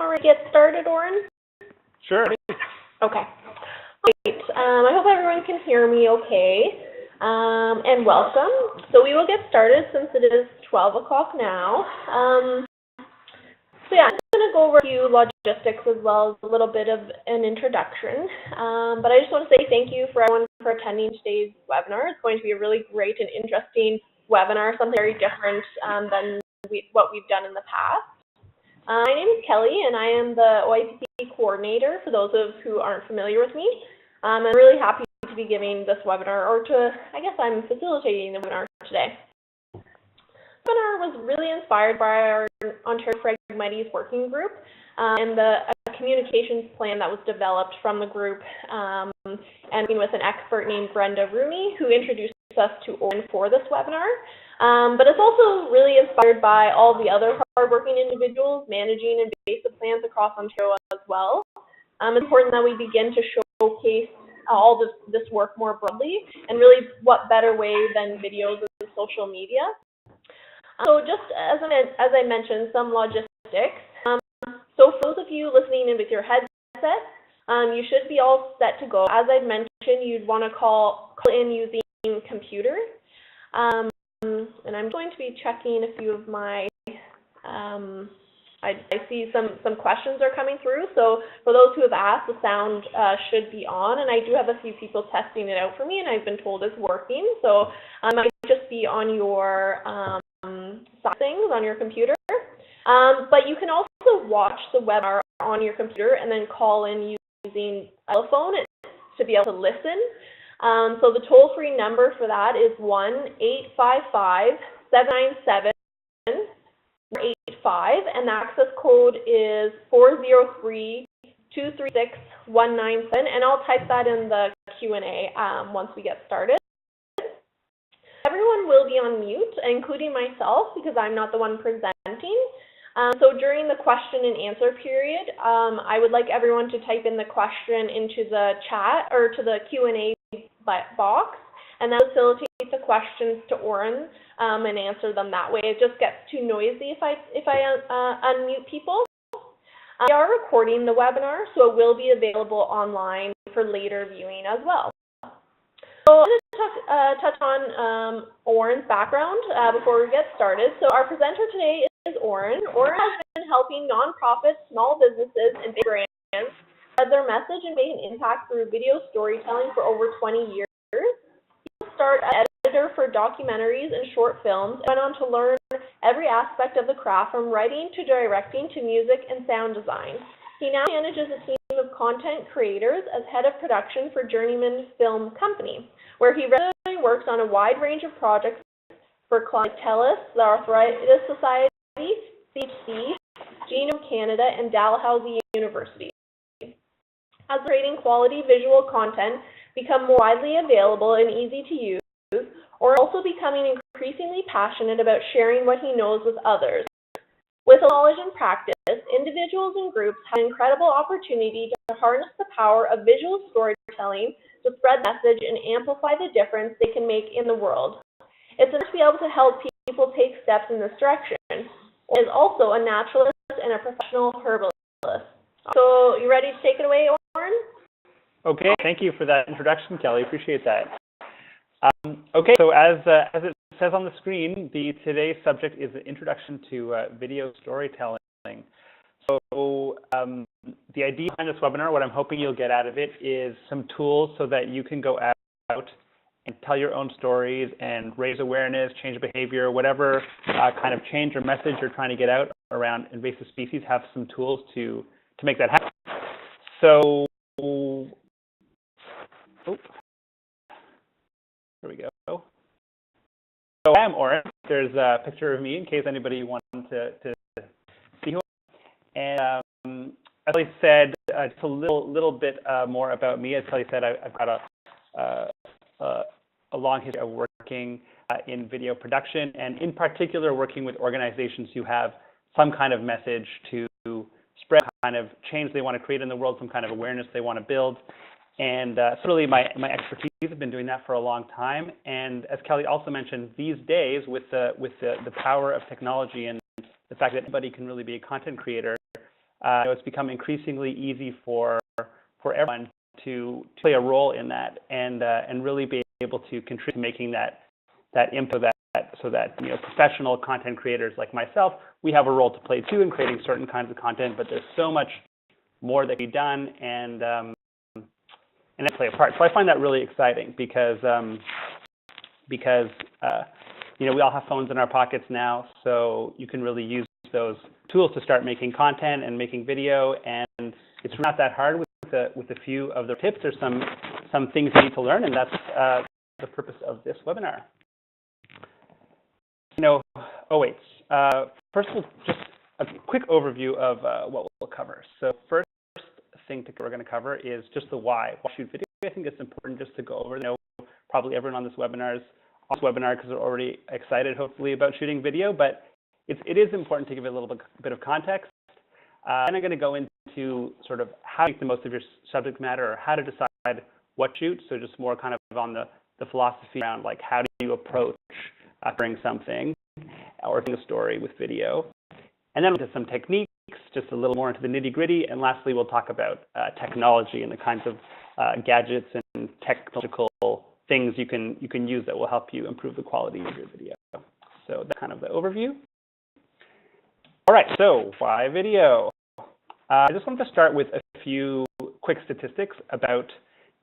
we're going to get started, Oren? Sure. Okay. Great. I hope everyone can hear me okay. And welcome. So we will get started since it is 12 o'clock now. So yeah, I'm going to go over a few logistics as well as a little bit of an introduction. But I just want to say thank you for everyone for attending today's webinar. It's going to be a really great and interesting webinar, something very different than what we've done in the past. My name is Kelly, and I am the OIPP coordinator for those of who aren't familiar with me. I'm really happy to be giving this webinar, or I guess I'm facilitating the webinar today. The webinar was really inspired by our Ontario Phragmites working group and the communications plan that was developed from the group, and working with an expert named Brenda Rooney, who introduced us to Oren for this webinar. But it's also really inspired by all the other hardworking individuals managing invasive plants across Ontario as well. It's important that we begin to showcase all this work more broadly, and really what better way than videos and social media. So just as I mentioned, some logistics. So for those of you listening in with your headset, you should be all set to go. As I mentioned, you'd want to call in using computer. And I'm going to be checking a few of my, I see some questions are coming through. So for those who have asked, the sound should be on. And I do have a few people testing it out for me, and I've been told it's working. So it might just be on your settings on your computer. But you can also watch the webinar on your computer and then call in using a telephone to be able to listen. So the toll-free number for that is 1-855-797-485, and the access code is 403-236-197, and I'll type that in the Q&A once we get started. Everyone will be on mute, including myself, because I'm not the one presenting. So during the question and answer period, I would like everyone to type in the question into the chat or to the Q&A box, and then facilitate the questions to Oren and answer them that way. It just gets too noisy if I unmute people. We are recording the webinar, so it will be available online for later viewing as well. So I'm going to touch on Oren's background before we get started. So our presenter today is Oren. Oren has been helping nonprofits, small businesses, and big brands spread their message and make an impact through video storytelling for over 20 years. He started as editor for documentaries and short films, and went on to learn every aspect of the craft, from writing to directing to music and sound design. He now manages a team of content creators as head of production for Journeyman Film Company, where he regularly works on a wide range of projects for clients like TELUS, the Arthritis Society, CHC, Genome Canada, and Dalhousie University. As creating quality visual content become more widely available and easy to use, or also becoming increasingly passionate about sharing what he knows with others. With knowledge and practice, individuals and groups have an incredible opportunity to harness the power of visual storytelling to spread the message and amplify the difference they can make in the world. It's nice to be able to help people take steps in this direction. He is also a naturalist and a professional herbalist. So you ready to take it away, Oren? Okay, thank you for that introduction, Kelly. Appreciate that. Okay, so as it says on the screen, today's subject is an introduction to video storytelling. So the idea behind this webinar, what I'm hoping you'll get out of it, is some tools so that you can go out and tell your own stories and raise awareness, change behavior, whatever kind of change or message you're trying to get out around invasive species. Have some tools to make that happen. So, here we go. So I am Oren. There's a picture of me in case anybody wanted to see who I am. And as Kelly said, just a little bit more about me. As Kelly said, I've got a long history of working in video production, and in particular working with organizations who have some kind of message to spread, kind of change they want to create in the world, some kind of awareness they want to build. And certainly my expertise, have been doing that for a long time. And as Kelly also mentioned, these days with the power of technology and the fact that anybody can really be a content creator, It's become increasingly easy for everyone to play a role in that and really be able to contribute to making that input so that professional content creators like myself, we have a role to play too in creating certain kinds of content, but there's so much more that can be done and it play a part. So I find that really exciting because we all have phones in our pockets now, so you can really use those tools to start making content and making video, and it's not that hard with a few of the tips. There's some things you need to learn, and that's the purpose of this webinar. First, just a quick overview of what we'll cover. So first thing we're going to cover is just the why shoot video. I think it's important just to go over. Probably everyone on this webinar is on this webinar because they're already excited, hopefully, about shooting video, but it is important to give it a little bit of context. And I'm going to go into sort of how to make the most of your subject matter or how to decide what to shoot. So just more kind of on the philosophy around like how do you approach covering something or telling a story with video. And then into some techniques, just a little more into the nitty-gritty. And lastly, we'll talk about technology and the kinds of gadgets and technological things you can use that will help you improve the quality of your video. So that's kind of the overview. All right, so why video? I just wanted to start with a few quick statistics about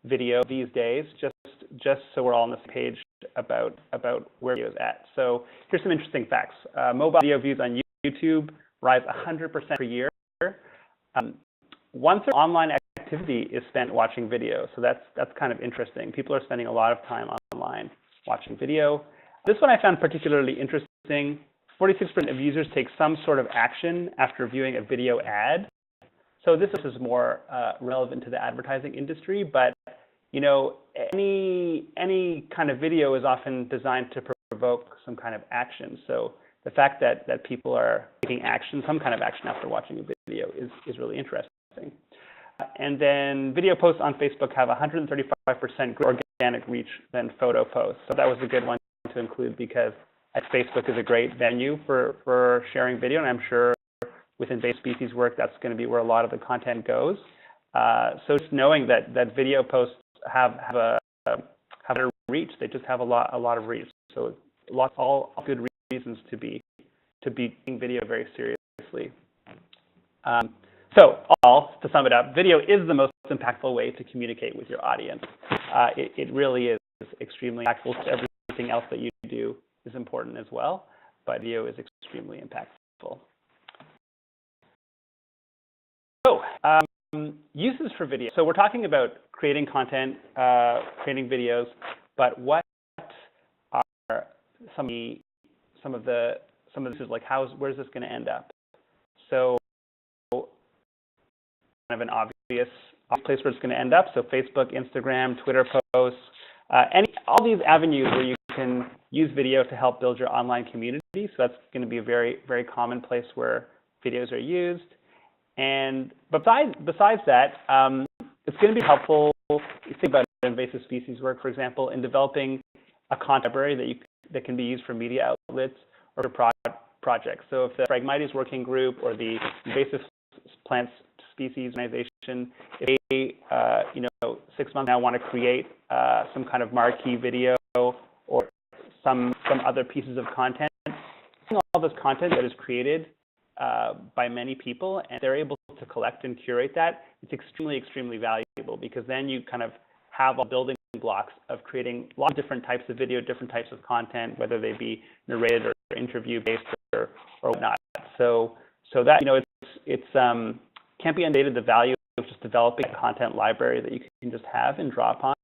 video these days, just so we're all on the same page about where video is at. So here's some interesting facts. Mobile video views on YouTube rise 100% per year. 1/3 online activity is spent watching video, so that's kind of interesting. People are spending a lot of time online watching video. This one I found particularly interesting. 46% of users take some sort of action after viewing a video ad. So this is more relevant to the advertising industry, but any kind of video is often designed to provoke some kind of action. So the fact that people are taking action, some kind of action after watching a video is really interesting. And then video posts on Facebook have 135% greater organic reach than photo posts. So that was a good one to include because Facebook is a great venue for sharing video, and I'm sure with Invasive Species work, that's going to be where a lot of the content goes. So just knowing that video posts have a reach, they just have a lot of reach. So all good reasons to be taking video very seriously. So to sum it up, video is the most impactful way to communicate with your audience. It really is extremely impactful. Everything else that you do is important as well, but video is extremely impactful. So uses for video. So we're talking about creating content, creating videos, but what are some of the uses, like where's this going to end up? So kind of an obvious place where it's going to end up. So Facebook, Instagram, Twitter posts, all these avenues where you can use video to help build your online community. So that's going to be a very, very common place where videos are used. But besides that, it's going to be helpful if you think about invasive species work, for example, in developing a content library that can be used for media outlets or for projects. So if the Phragmites working group or the invasive plant species organization, if they 6 months now want to create some kind of marquee video or some other pieces of content, all this content that is created by many people, and they're able to collect and curate that, it's extremely, extremely valuable because then you kind of have all building blocks of creating lots of different types of video, different types of content, whether they be narrated or interview-based or whatnot. So that it's can't be understated the value of just developing a content library that you can just have and draw upon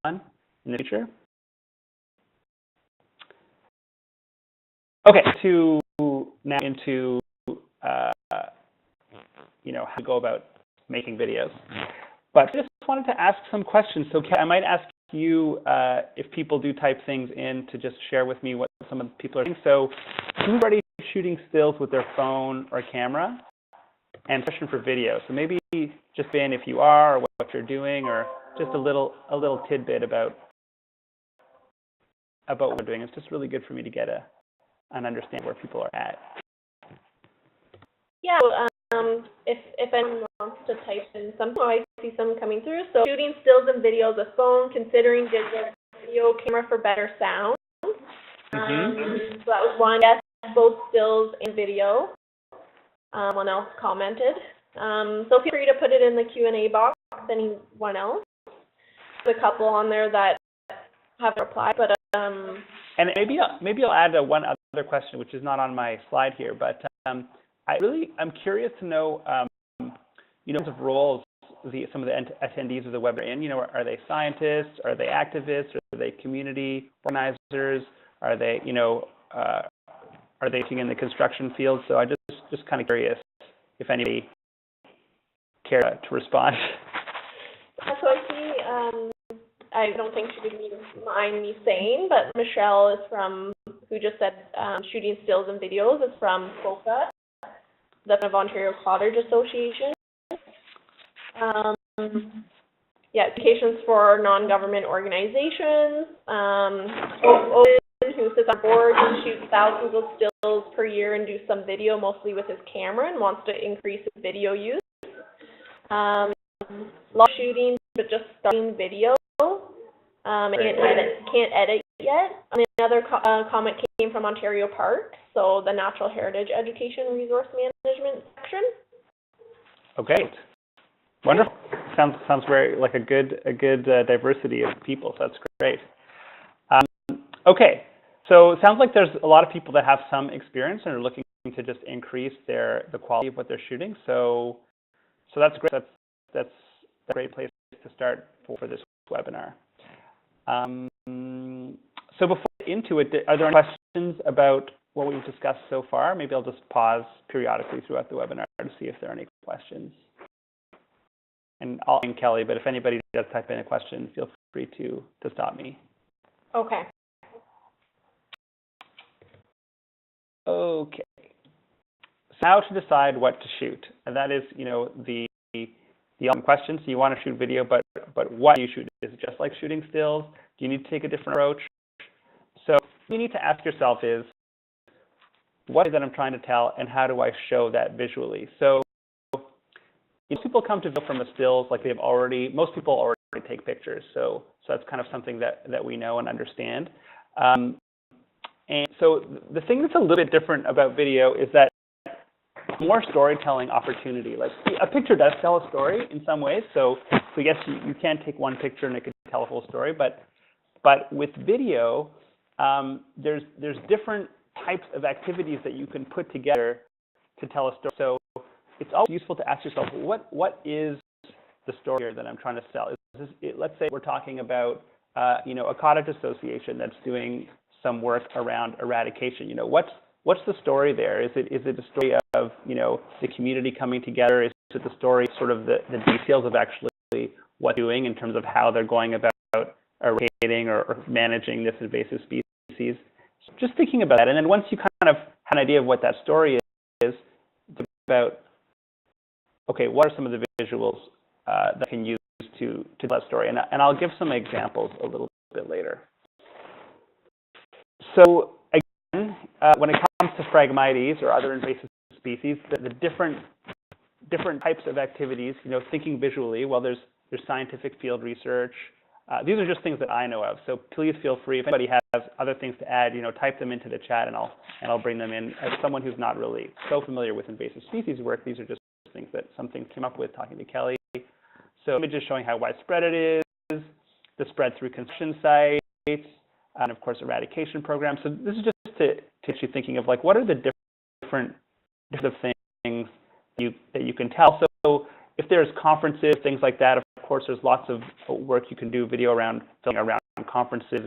in the future. Okay, now into how to go about making videos. But I just wanted to ask some questions. So I might ask you if people do type things in to just share with me what some of the people are doing. So who's already shooting stills with their phone or camera? And question for video. So maybe just ban if you are or what you're doing, or just a little tidbit about what we're doing. It's just really good for me to get an understanding where people are at. Yeah, if anyone wants to type in something, I see some coming through. So shooting stills and videos with phone, considering digital video camera for better sound. So that was one. Yes, both stills and video. One else commented. So feel free to put it in the Q&A box. Anyone else? There's a couple on there that have replied, but and maybe I'll add one other question, which is not on my slide here, but I'm curious to know, of roles some of the attendees of the webinar in. Are they scientists? Are they activists? Are they community organizers? Are they working in the construction field? So I just kind of curious if anybody care to respond. So I see. I don't think she would mind me saying, but Michelle is who just said shooting stills and videos is from FOCA, the Ontario Cottage Association. Applications for non-government organizations. Who sits on board and shoots thousands of stills per year and do some video, mostly with his camera, and wants to increase his video use. Lot shooting, but just starting video. Can't edit yet. Another comment came from Ontario Parks, so the Natural Heritage Education Resource Management section. Okay, wonderful. Sounds very like a good diversity of people. So that's great. Okay, so it sounds like there's a lot of people that have some experience and are looking to just increase the quality of what they're shooting. So that's great. That's a great place to start for this webinar. So before we get into it, are there any questions about what we've discussed so far? Maybe I'll just pause periodically throughout the webinar to see if there are any questions. And I'll end Kelly, but if anybody does type in a question, feel free to stop me. Okay. Okay. So how to decide what to shoot, and that is, the question. So you want to shoot video, but what do you shoot? Is it just like shooting stills? Do you need to take a different approach? So what you need to ask yourself is, what is that I'm trying to tell, and how do I show that visually? So people come to video from the stills like most people already take pictures. So that's kind of something that we know and understand. And so the thing that's a little bit different about video is that more storytelling opportunity. Like a picture does tell a story in some ways. So yes, you can take one picture and it can tell a full story. But with video, there's different types of activities that you can put together to tell a story. So it's always useful to ask yourself, what is the story here that I'm trying to sell? Let's say we're talking about a cottage association that's doing some work around eradication. What's the story there? Is it a story of the community coming together? Is it the story sort of the details of actually what they're doing in terms of how they're going about eradicating or managing this invasive species? So just thinking about that, and then once you kind of have an idea of what that story is, think about, okay, what are some of the visuals that I can use to tell that story? And I'll give some examples a little bit later. So again, when it comes to Phragmites or other invasive species, the different types of activities, thinking visually, well, there's scientific field research. These are just things that I know of. So please feel free, if anybody has other things to add, type them into the chat and I'll bring them in. As someone who's not really so familiar with invasive species work, these are just things that something came up with talking to Kelly. So images showing how widespread it is, the spread through construction sites, and of course eradication programs. So this is just to get you thinking of like, what are the different things that you can tell. So if there's conferences, things like that, of course there's lots of work you can do, video around filming around conferences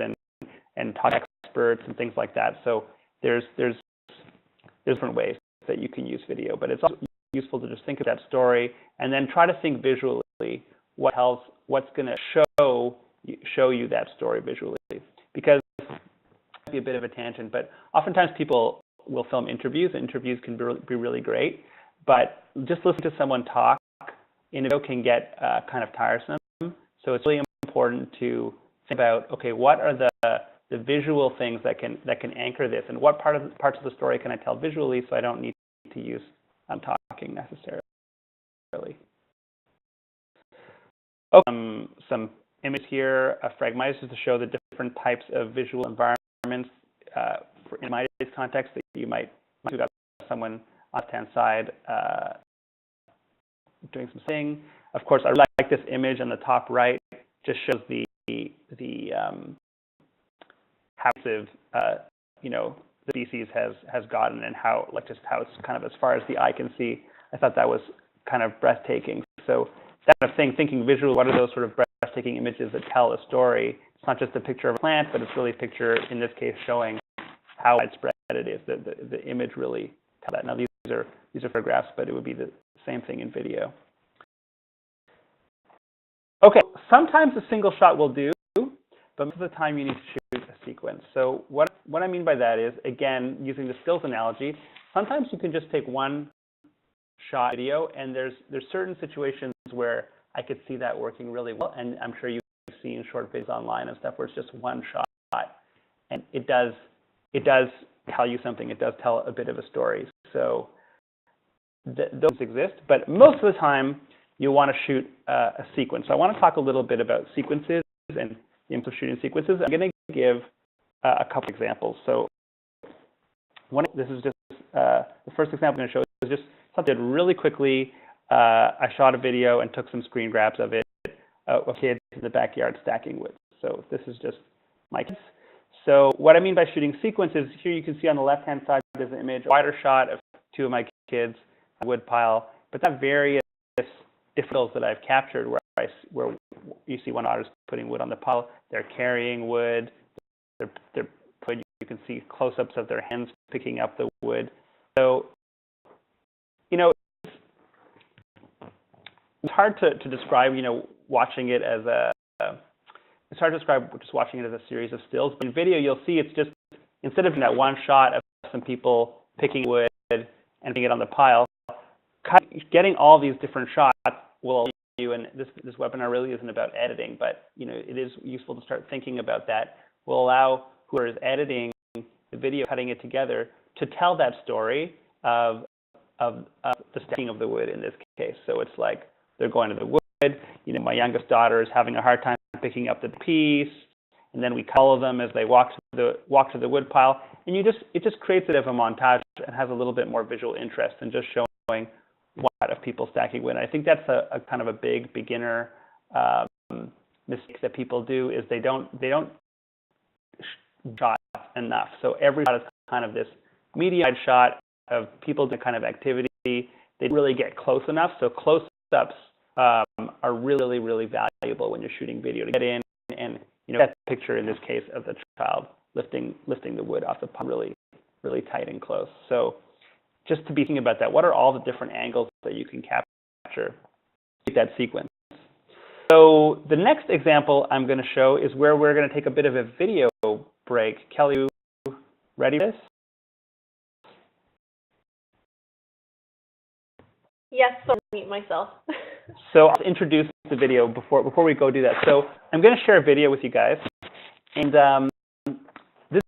and talk to experts and things like that. So there's different ways that you can use video, but it's also useful to just think of that story and then try to think visually what's going to show you that story visually. Because it might be a bit of a tangent, but oftentimes people will film interviews. Interviews can be really great, but just listening to someone talk in a video can get kind of tiresome. So it's really important to think about, okay, what are the visual things that can anchor this, and what parts of the story can I tell visually so I don't need to use I'm talking necessarily. Okay, some images here, fragmitis, to show the different types of visual environments in my context that you might have someone on the left-hand side doing something. Of course, I really like this image on the top right. Just shows how massive the species has gotten, and how just how it's kind of as far as the eye can see. I thought that was kind of breathtaking. So that kind of thing, thinking visually, what are those sort of breathtaking images that tell a story? It's not just a picture of a plant, but it's really a picture, in this case, showing how widespread it is. The image really tells that. Now these are photographs, but it would be the same thing in video. Okay, sometimes a single shot will do, but most of the time you need to shoot a sequence. So what I mean by that is, again, using the stills analogy, sometimes you can just take one shot video, and there's certain situations where I could see that working really well, and I'm sure you've seen short videos online and stuff where it's just one shot, and it does tell you something. It does tell a bit of a story. So those exist, but most of the time you want to shoot a sequence. So I want to talk a little bit about sequences and the importance of shooting sequences. I'm going to give a couple examples. So this is just the first example I'm going to show is just something really quickly. I shot a video and took some screen grabs of it of kids in the backyard stacking wood. So this is just my kids. So what I mean by shooting sequences, here you can see on the left-hand side there's an image, a wider shot of two of my kids on a wood pile, but that various different that I've captured where you see one otter putting wood on the pile, they're carrying wood, they're putting, you can see close-ups of their hands picking up the wood. So, it's hard to describe, watching it as it's hard to describe just watching it as a series of stills. But in video, you'll see it's just, instead of that one shot of some people picking wood and putting it on the pile, getting all these different shots will allow you, and this webinar really isn't about editing, but it is useful to start thinking about that, will allow whoever is editing the video, cutting it together, to tell that story of the stacking of the wood in this case. So it's like they're going to the wood, my youngest daughter is having a hard time picking up the piece, and then we follow them as they walk to the wood pile, and it just creates a bit of a montage and has a little bit more visual interest than just showing one of people stacking wood. And I think that's a kind of a big beginner mistake that people do, is they don't shot enough. So every shot is kind of this medium shot of people doing kind of activity. They really get close enough. So close-ups are really, really valuable when you're shooting video, to get in and that picture in this case of the child lifting the wood off the pile really, really tight and close. So just to be thinking about that, what are all the different angles that you can capture with that sequence? So the next example I'm going to show is where we're going to take a bit of a video break. Kelly, you ready for this? Yes, so I'll mute myself. So I'll introduce the video before we go do that. So I'm going to share a video with you guys, and this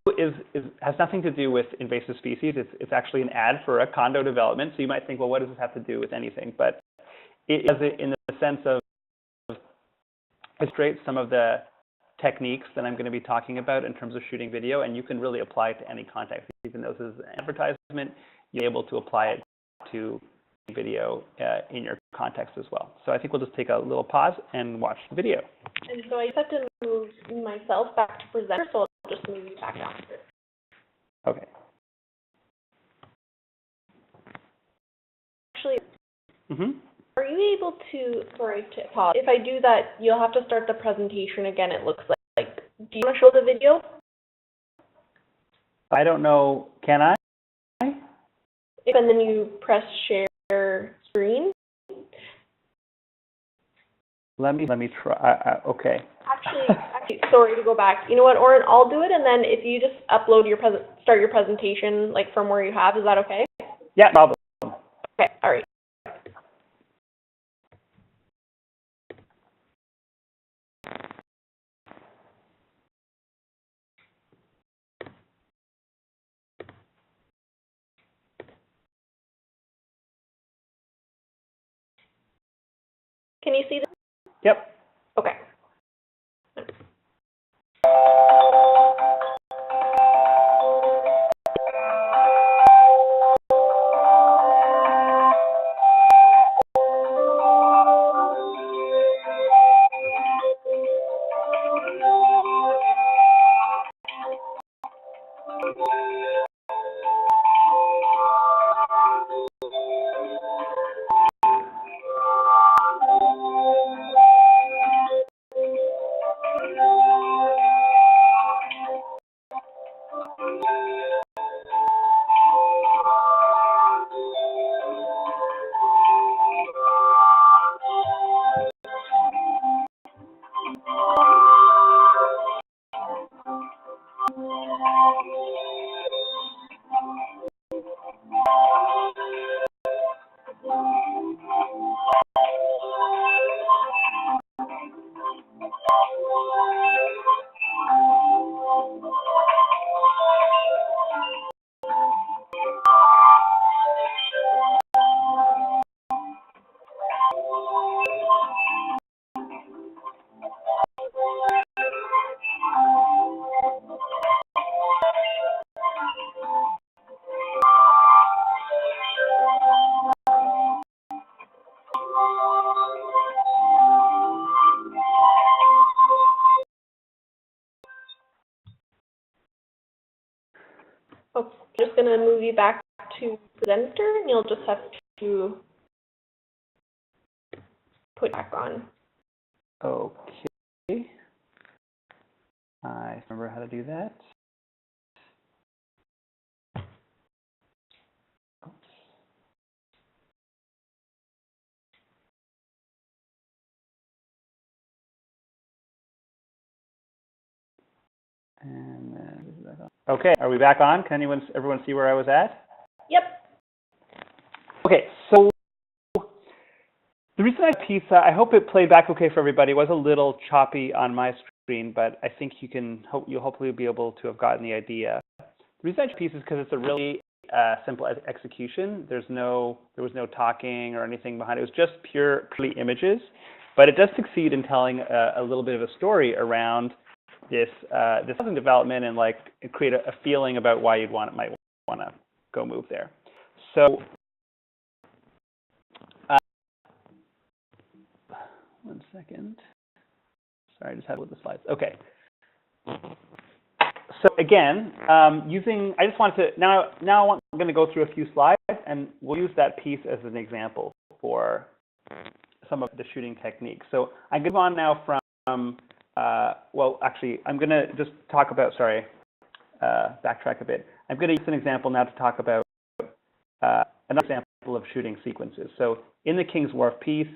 has nothing to do with invasive species. It's actually an ad for a condo development. So you might think, well, what does this have to do with anything? But it is in the sense of illustrate some of the techniques that I'm going to be talking about in terms of shooting video, and you can really apply it to any context. Even though this is an advertisement, you're able to apply it to video in your context as well. So I think we'll just take a little pause and watch the video. And so I just have to move myself back to presenter, so I'll just move you back after. Okay. Actually, are you able to, sorry to pause, if I do that, you'll have to start the presentation again, it looks like. Do you want to show the video? I don't know, can I? And then you press share screen. Let me try. Okay. Actually, sorry to go back. You know what, Oren, I'll do it, and then if you just upload start your presentation like from where you have, is that okay? Yeah, no problem. Okay, all right. Can you see this? Yep. Okay. Oh, just going to move you back to presenter, and you'll just have to put back on. Okay. I remember how to do that. Oops. And then, okay, are we back on? Can everyone see where I was at? Yep. Okay, so the reason I piece, I hope it played back okay for everybody. It was a little choppy on my screen, but I think you'll hopefully be able to have gotten the idea. The reason I piece is because it's a really simple execution. There was no talking or anything behind it. It was just purely images, but it does succeed in telling a little bit of a story around this housing development and like create a feeling about why might want to go move there. So one second. Sorry, I just had to load the slides. Okay. So again, I'm going to go through a few slides, and we'll use that piece as an example for some of the shooting techniques. So I'm going to go on now from, well, actually, I'm going to just talk about, backtrack a bit. I'm going to use an example now to talk about another example of shooting sequences. So in the King's Wharf piece,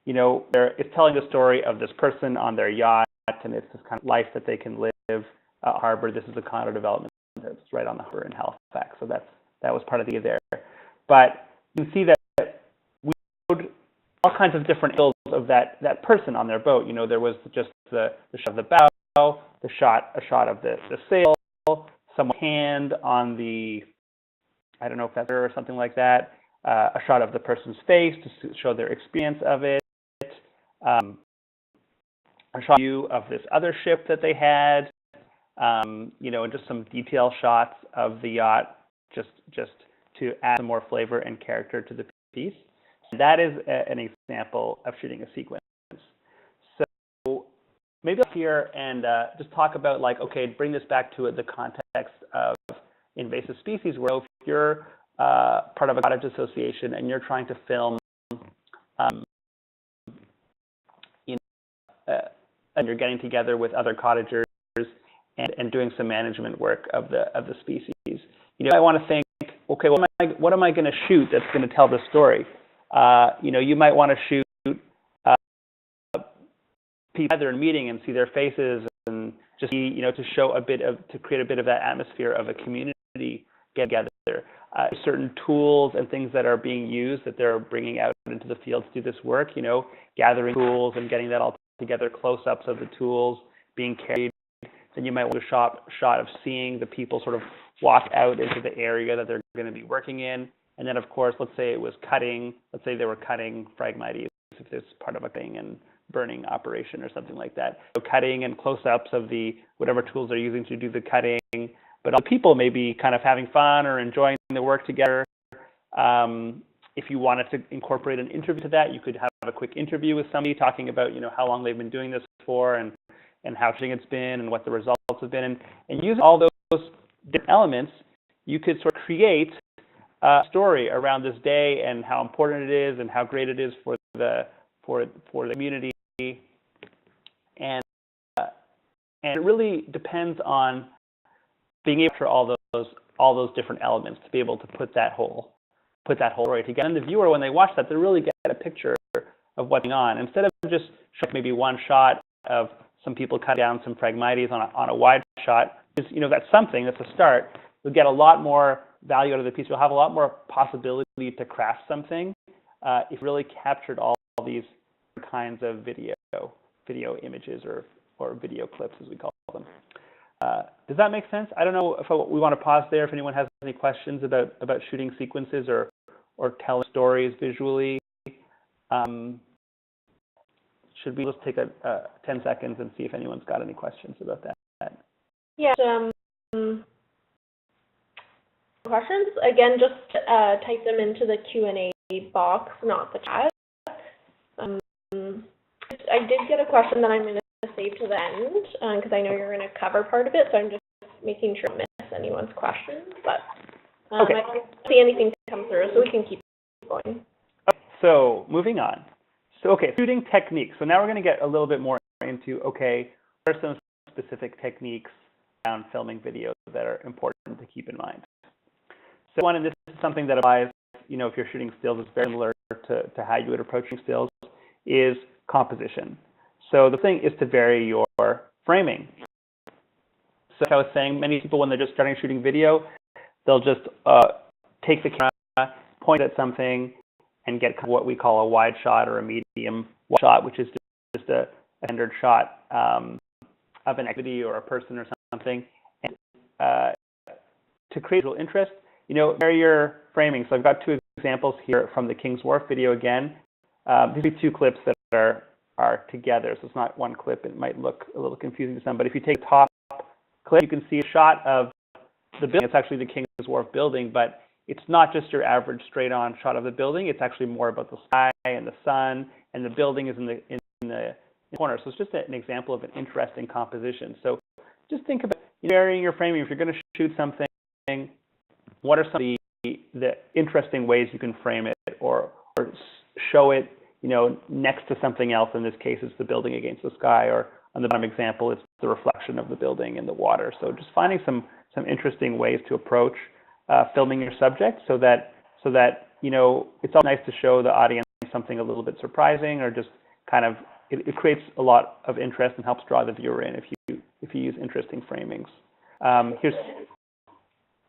it's telling the story of this person on their yacht, and it's this kind of life that they can live harbor. This is a condo development that's right on the harbor in Halifax. So that was part of the idea there. But you can see that we showed all kinds of different angles of that person on their boat. There was just the shot of the bow, a shot of the sail, someone's hand on the, I don't know if that's or something like that, a shot of the person's face to show their experience of it, a shot view of this other ship that they had, and just some detail shots of the yacht, just to add some more flavor and character to the piece. And that is an example of shooting a sequence. So maybe I'll here and just talk about bring this back to the context of invasive species, where if you're part of a cottage association and you're trying to film and you're getting together with other cottagers and doing some management work of the species. I want to think, okay, what am I going to shoot that's going to tell the story? You might want to shoot people together in meeting and see their faces and just see, to create a bit of that atmosphere of a community get together. Certain tools and things that are being used that they're bringing out into the field to do this work, gathering tools and getting that all together, close-ups of the tools being carried. Then you might want a shot of seeing the people sort of walk out into the area that they're going to be working in. And then, of course, let's say they were cutting Phragmites if there's part of a cutting and burning operation or something like that. So cutting and close-ups of the whatever tools they're using to do the cutting, but all people may be kind of having fun or enjoying the work together. If you wanted to incorporate an interview to that, you could have a quick interview with somebody talking about, how long they've been doing this for and how interesting it's been and what the results have been. And using all those different elements, you could sort of create a story around this day and how important it is and how great it is for the community. And it really depends on being able to all those different elements to be able to put that whole story together. And the viewer, when they watch that, they really get a picture of what's going on. Instead of just showing maybe one shot of some people cutting down some Phragmites on a wide shot, that's something, that's a start. You'll get a lot more value out of the piece. You'll have a lot more possibility to craft something if you really captured all these kinds of video images or video clips, as we call them. Does that make sense? I don't know if we want to pause there if anyone has any questions about shooting sequences or telling stories visually. Should we just take 10 seconds and see if anyone's got any questions about that? Yeah. Questions? Again, just type them into the Q&A box, not the chat. I did get a question that I'm going to save to the end because I know you're going to cover part of it, so I'm just making sure I don't miss anyone's questions. But okay. I don't see anything come through, so we can keep going. Okay, so moving on. So shooting techniques. So now we're going to get a little bit more into what are some specific techniques around filming videos that are important to keep in mind. So one, and this is something that applies, if you're shooting stills, it's very similar to how you would approach stills, is composition. So the thing is to vary your framing. So like I was saying, many people, when they're just starting shooting video, they'll just take the camera, point at something, and get what we call a wide shot or a medium shot, which is just a standard shot of an activity or a person or something. And to create visual interest, vary your framing. So I've got two examples here from the King's Wharf video again. These are two clips that are together, so it's not one clip. It might look a little confusing to some, but if you take the top clip, you can see a shot of the building. It's actually the King's Wharf building, but it's not just your average straight-on shot of the building. It's actually more about the sky and the sun, and the building is in the corner. So it's just an example of an interesting composition. So just think about varying your framing. If you're going to shoot something, what are some of the interesting ways you can frame it or show it, next to something else? In this case, it's the building against the sky, or on the bottom example, it's the reflection of the building in the water. So just finding some interesting ways to approach filming your subject, so that it's all nice to show the audience something a little bit surprising, or just kind of it creates a lot of interest and helps draw the viewer in if you use interesting framings.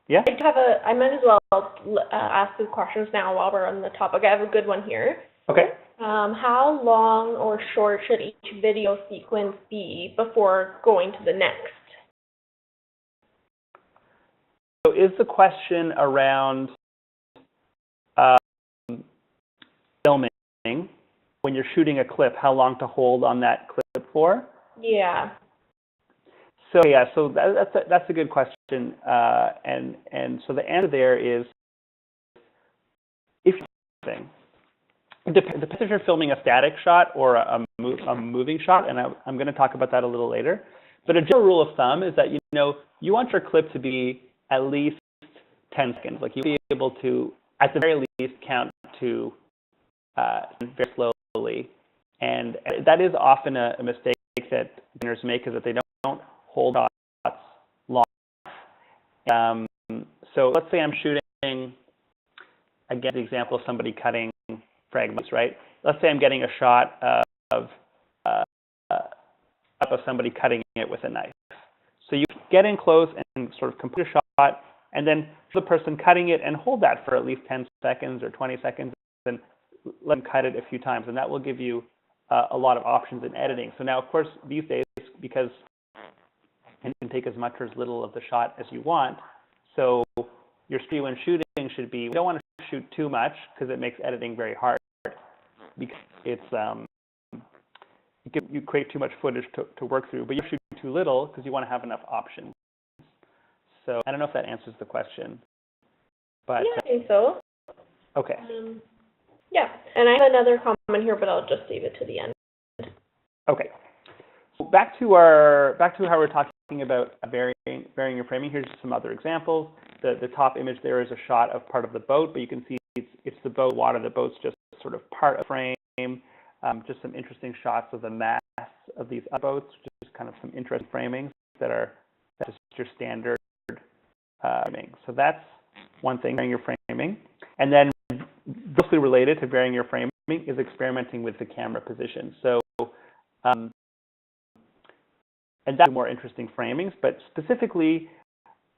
Yeah. I might as well ask the questions now while we're on the topic. I have a good one here. Okay. How long or short should each video sequence be before going to the next? So is the question around filming, when you're shooting a clip, how long to hold on that clip for? Yeah. So that's a good question, and so the answer there is, if it depends if you're filming a static shot or a moving shot, and I'm going to talk about that a little later. But a general rule of thumb is that you want your clip to be at least 10 seconds. Like, you'll be able to, at the very least, count to very slowly, and that is often a mistake that beginners make, is that they don't hold shots long. So let's say I'm shooting, again, the example of somebody cutting Phragmites, right? Let's say I'm getting a shot of somebody cutting it with a knife. So you get in close and sort of complete a shot, and then the person cutting it, and hold that for at least 10 seconds or 20 seconds, and let them cut it a few times, and that will give you a lot of options in editing. So now, of course, these days, because you can take as much or as little of the shot as you want, so your strategy when shooting should be, we don't want to shoot too much because it makes editing very hard. because you create too much footage to work through, but you shoot too little because you want to have enough options. So I don't know if that answers the question. But, yeah, I think so. Okay. Yeah, and I have another comment here, but I'll just save it to the end. Okay. So back to how we're talking about varying your framing. Here's some other examples. The top image there is a shot of part of the boat, but you can see it's the boat, water. The boat's just sort of part of the frame. Just some interesting shots of the mass of these boats. Just kind of some interesting framings that's just your standard framing. So that's one thing, varying your framing. And then closely related to varying your framing is experimenting with the camera position. So, and that's more interesting framings, but specifically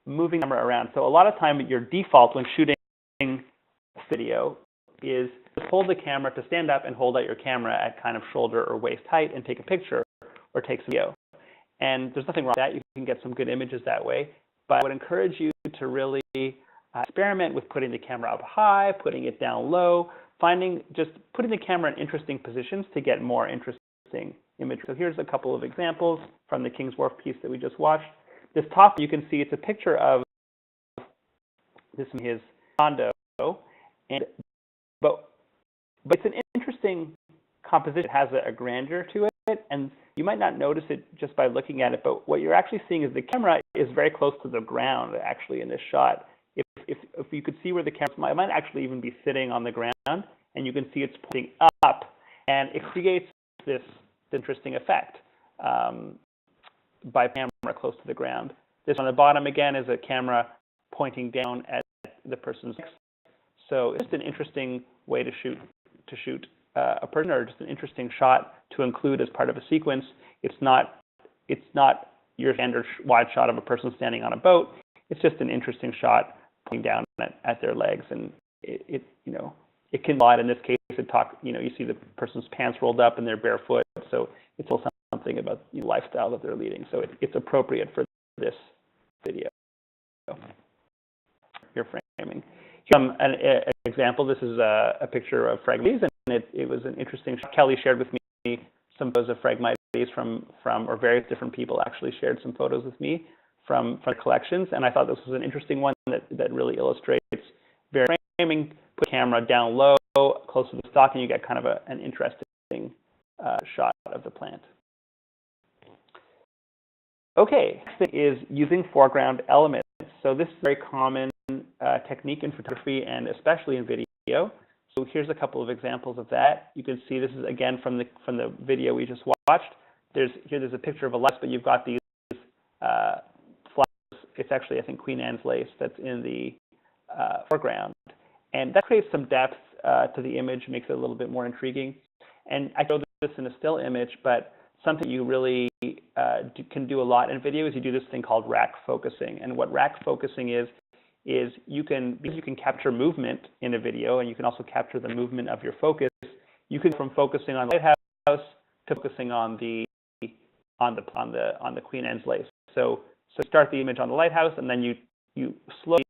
moving the camera around. So a lot of time your default when shooting video is to hold the camera, to stand up and hold out your camera at kind of shoulder or waist height and take a picture or take some video. And there's nothing wrong with that. You can get some good images that way. But I would encourage you to really experiment with putting the camera up high, putting it down low, just putting the camera in interesting positions to get more interesting imagery. So here's a couple of examples from the King's Wharf piece that we just watched. This top, you can see it's a picture of this in his condo, but it's an interesting composition. It has a grandeur to it, and you might not notice it just by looking at it, but what you're actually seeing is the camera is very close to the ground, actually, in this shot. If you could see where the camera might actually even be sitting on the ground, and you can see it's pointing up, and it creates this interesting effect by camera close to the ground. This on the bottom, again, is a camera pointing down at the person's legs. So it's just an interesting way to shoot a person, or just an interesting shot to include as part of a sequence. It's not your standard wide shot of a person standing on a boat. It's just an interesting shot pointing down at their legs, and it can lie. In this case, you see the person's pants rolled up and they're barefoot, so it's also something about the lifestyle that they're leading. So it's appropriate for this video. Your framing. An example. This is a picture of Phragmites, and it was an interesting shot. Kelly shared with me some photos of Phragmites or various different people actually shared some photos with me from collections, and I thought this was an interesting one that really illustrates varying framing. Put the camera down low, close to the stock, and you get kind of an interesting shot of the plant. Okay, next thing is using foreground elements. So this is a very common technique in photography and especially in video. So here's a couple of examples of that. You can see this is again from the video we just watched. There's a picture of a lace, but you've got these flowers. It's actually, I think, Queen Anne's lace that's in the foreground, and that creates some depth to the image, makes it a little bit more intriguing. And I showed this in a still image, but something you really can do a lot in video is you do this thing called rack focusing. And what rack focusing is you can capture movement in a video, and you can also capture the movement of your focus. You can go from focusing on the lighthouse to focusing on the Queen Anne's lace. So start the image on the lighthouse, and then you slowly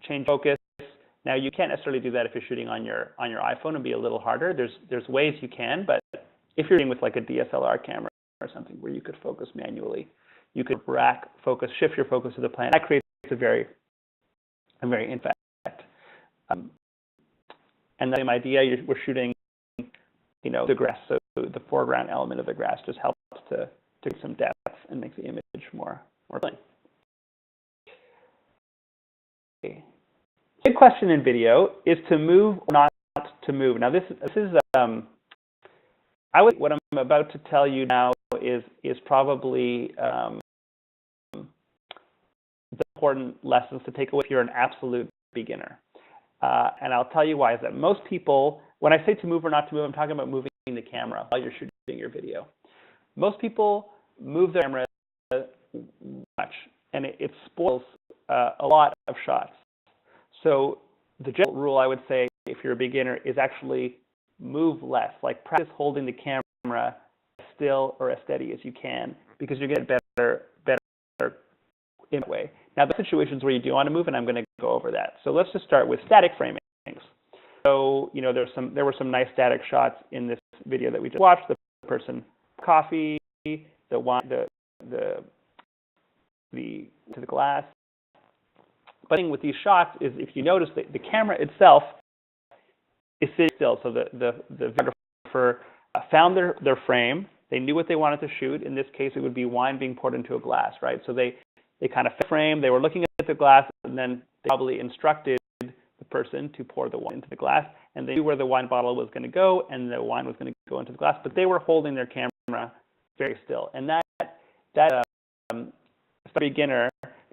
change focus. Now you can't necessarily do that if you're shooting on your iPhone. It'd be a little harder. There's ways you can, but if you're shooting with like a DSLR camera or something where you could focus manually, you could rack focus, shift your focus to the plant. That creates a very in fact. And the same idea, we're shooting, the grass. So the foreground element of the grass just helps to get some depth and makes the image more plain. Okay. Big question in video is to move or not to move. Now this is what I'm about to tell you now is probably the important lessons to take away if you're an absolute beginner. And I'll tell you why is that most people, when I say to move or not to move, I'm talking about moving the camera while you're shooting your video. Most people move their camera much, and it spoils a lot of shots. So the general rule I would say if you're a beginner is actually move less. Like practice holding the camera as still or as steady as you can, because you're going to get better in that way. Now, the situations where you do want to move, and I'm going to go over that. So let's just start with static framings. So, you know, there were some nice static shots in this video that we just watched. The person coffee, the wine, to the glass. But the thing with these shots is, if you notice, the camera itself is sitting still. So the photographer found their frame. They knew what they wanted to shoot. In this case, it would be wine being poured into a glass, right? So they kind of framed. They were looking at the glass, and then they probably instructed the person to pour the wine into the glass, and they knew where the wine bottle was going to go, and the wine was going to go into the glass. But they were holding their camera very still, and that for a beginner,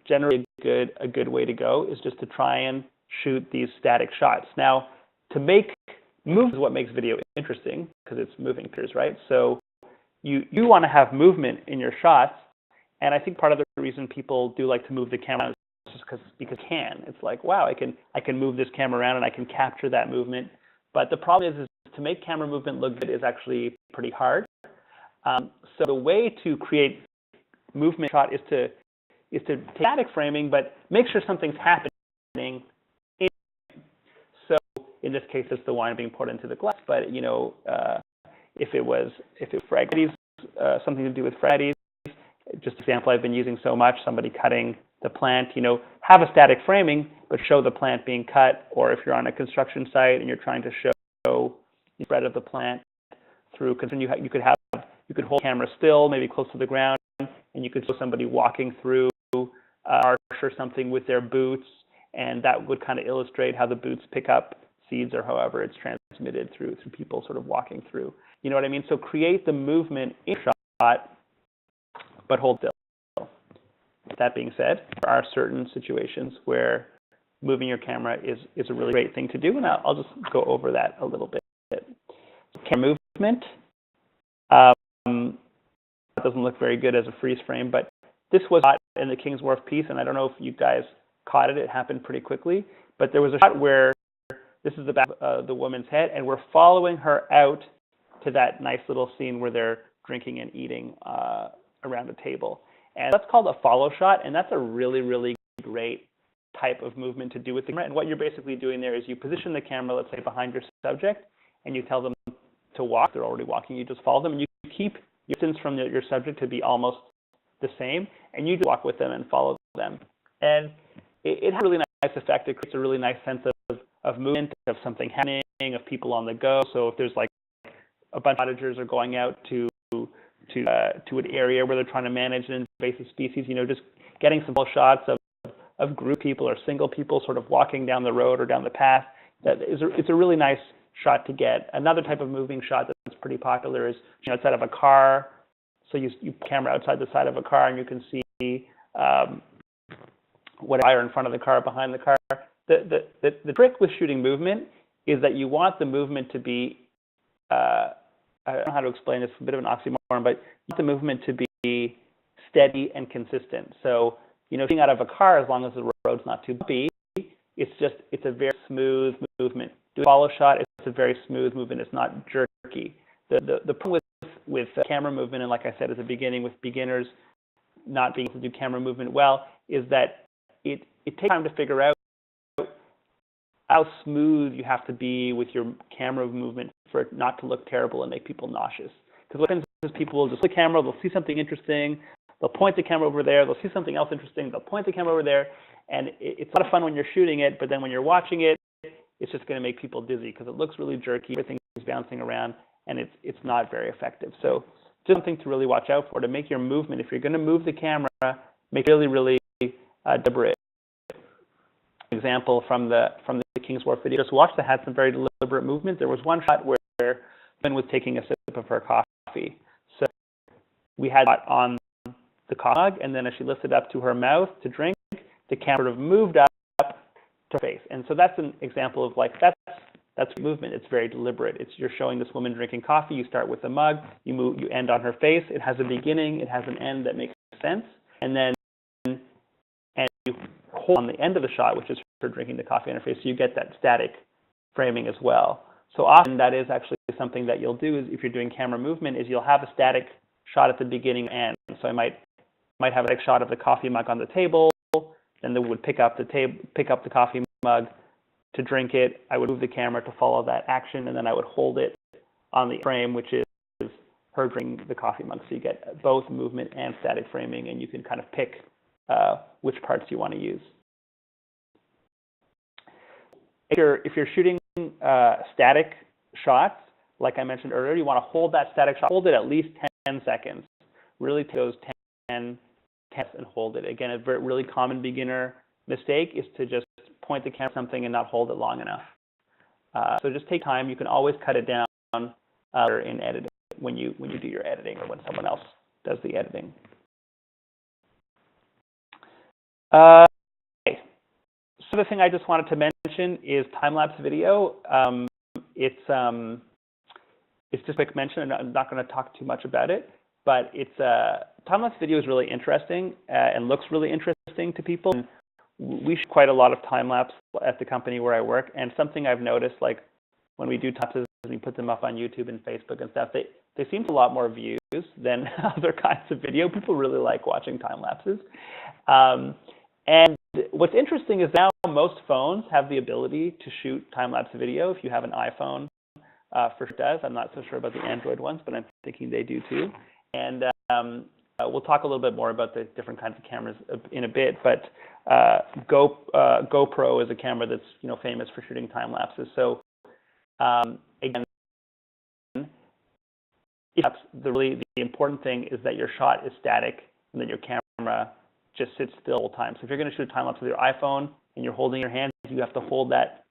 generally a good way to go is just to try and shoot these static shots. Now, to make moves is what makes video interesting, because it's moving pictures, right? So you want to have movement in your shots, and I think part of the reason people do like to move the camera is just because you can. It's like, wow, I can move this camera around and I can capture that movement. But the problem is to make camera movement look good is actually pretty hard. So the way to create movement shot is to take static framing, but make sure something's happening. So in this case, it's the wine being poured into the glass. But you know, if it was fragmites, something to do with fragmites, just an example I've been using so much, somebody cutting the plant, you know, have a static framing, but show the plant being cut. Or if you're on a construction site and you're trying to show the spread of the plant through, because then you could hold the camera still, maybe close to the ground, and you could show somebody walking through marsh or something with their boots, and that would kind of illustrate how the boots pick up seeds, or however it's transmitted through people sort of walking through. You know what I mean? So create the movement in a shot, but hold still. That being said, there are certain situations where moving your camera is a really great thing to do, and I'll just go over that a little bit. Camera movement doesn't look very good as a freeze frame, but this was shot in the King's Wharf piece, and I don't know if you guys caught it. It happened pretty quickly, but there was a shot where this is the back of the woman's head, and we're following her out to that nice little scene where they're drinking and eating around a table. And that's called a follow shot, and that's a really, really great type of movement to do with the camera. And what you're basically doing there is you position the camera, let's say, behind your subject, and you tell them to walk. They're already walking. You just follow them, and you keep your distance from your subject to be almost the same, and you just walk with them and follow them. And it has a really nice effect. It creates a really nice sense of movement, of something happening, of people on the go. So if there's like a bunch of cottagers are going out to an area where they're trying to manage an invasive species, you know, just getting some shots of group people or single people sort of walking down the road or down the path, it's a really nice shot to get. Another type of moving shot that's pretty popular is, you know, outside of a car. So you camera outside the side of a car, and you can see what fire in front of the car, behind the car. The trick with shooting movement is that you want the movement to be, I don't know how to explain this, it's a bit of an oxymoron, but you want the movement to be steady and consistent. So, you know, shooting out of a car, as long as the road's not too bumpy, it's a very smooth movement. Do a follow shot, it's a very smooth movement, it's not jerky. The problem with camera movement, and like I said at the beginning, with beginners not being able to do camera movement well, is that it takes time to figure out how smooth you have to be with your camera movement for it not to look terrible and make people nauseous. Because what happens is people will just look at the camera, they'll see something interesting, they'll point the camera over there, they'll see something else interesting, they'll point the camera over there, and it's a lot of fun when you're shooting it, but then when you're watching it, it's just going to make people dizzy because it looks really jerky, everything is bouncing around, and it's not very effective. So just something to really watch out for, to make your movement, if you're going to move the camera, make it really, really deliberate. Example from the King's Wharf video just watched that had some very deliberate movement. There was one shot where the woman was taking a sip of her coffee. So we had that on the coffee mug, and then as she lifted up to her mouth to drink, the camera sort of moved up to her face. And so that's an example of like that's movement. It's very deliberate. You're showing this woman drinking coffee. You start with the mug, you end on her face. It has a beginning, it has an end that makes sense, and then you hold on the end of the shot, which is her drinking the coffee on her face, so you get that static framing as well. So often that is actually something that you'll do, is if you're doing camera movement, is you'll have a static shot at the beginning and end. So I might have a static shot of the coffee mug on the table, then they would pick up the coffee mug, to drink it, I would move the camera to follow that action, and then I would hold it on the frame, which is her drinking the coffee mug. So you get both movement and static framing, and you can kind of pick which parts you want to use. If you're shooting static shots, like I mentioned earlier, you want to hold that static shot, hold it at least 10 seconds. Really take those 10 and hold it. Again, a really common beginner mistake is to just point the camera at something and not hold it long enough. So just take time. You can always cut it down in editing when you do your editing or when someone else does the editing. Okay. So the thing I just wanted to mention is time-lapse video. It's just a quick mention. I'm not going to talk too much about it, but time-lapse video is really interesting and looks really interesting to people. And we shoot quite a lot of time-lapse at the company where I work, and something I've noticed, like when we do time-lapses and we put them up on YouTube and Facebook and stuff, they seem to get a lot more views than other kinds of video. People really like watching time-lapses. And what's interesting is now most phones have the ability to shoot time-lapse video. If you have an iPhone, for sure it does. I'm not so sure about the Android ones, but I'm thinking they do too. And we'll talk a little bit more about the different kinds of cameras in a bit. But GoPro is a camera that's famous for shooting time lapses. So again, the important thing is that your shot is static and that your camera just sits still all the time. So if you're going to shoot a time lapse with your iPhone and you're holding your hand, you have to hold that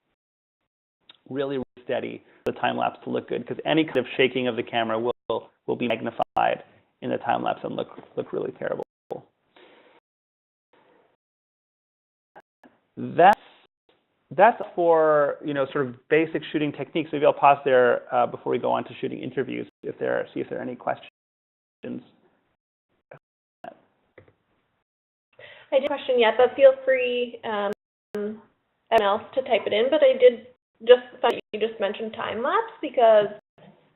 really, really steady for the time lapse to look good, because any kind of shaking of the camera will be magnified in the time lapse and look really terrible. That's for sort of basic shooting techniques. Maybe I'll pause there before we go on to shooting interviews. See if there are any questions. I did a question yet, but feel free anyone else to type it in. But I did just find you just mentioned time lapse, because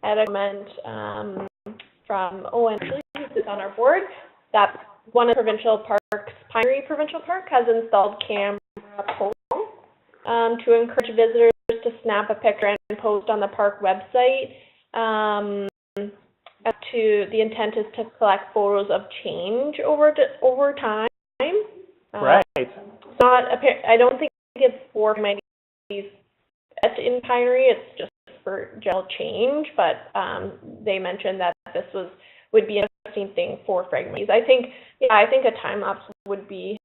I had a comment from Owen, who sits on our board, that one of the provincial parks, Pinery Provincial Park, has installed camera posts to encourage visitors to snap a picture and post on the park website. The intent is to collect photos of change over time. Right. I don't think it's for Fragmites in Pinery. It's just for general change. But they mentioned that this would be an interesting thing for Fragmites. I think a time lapse would be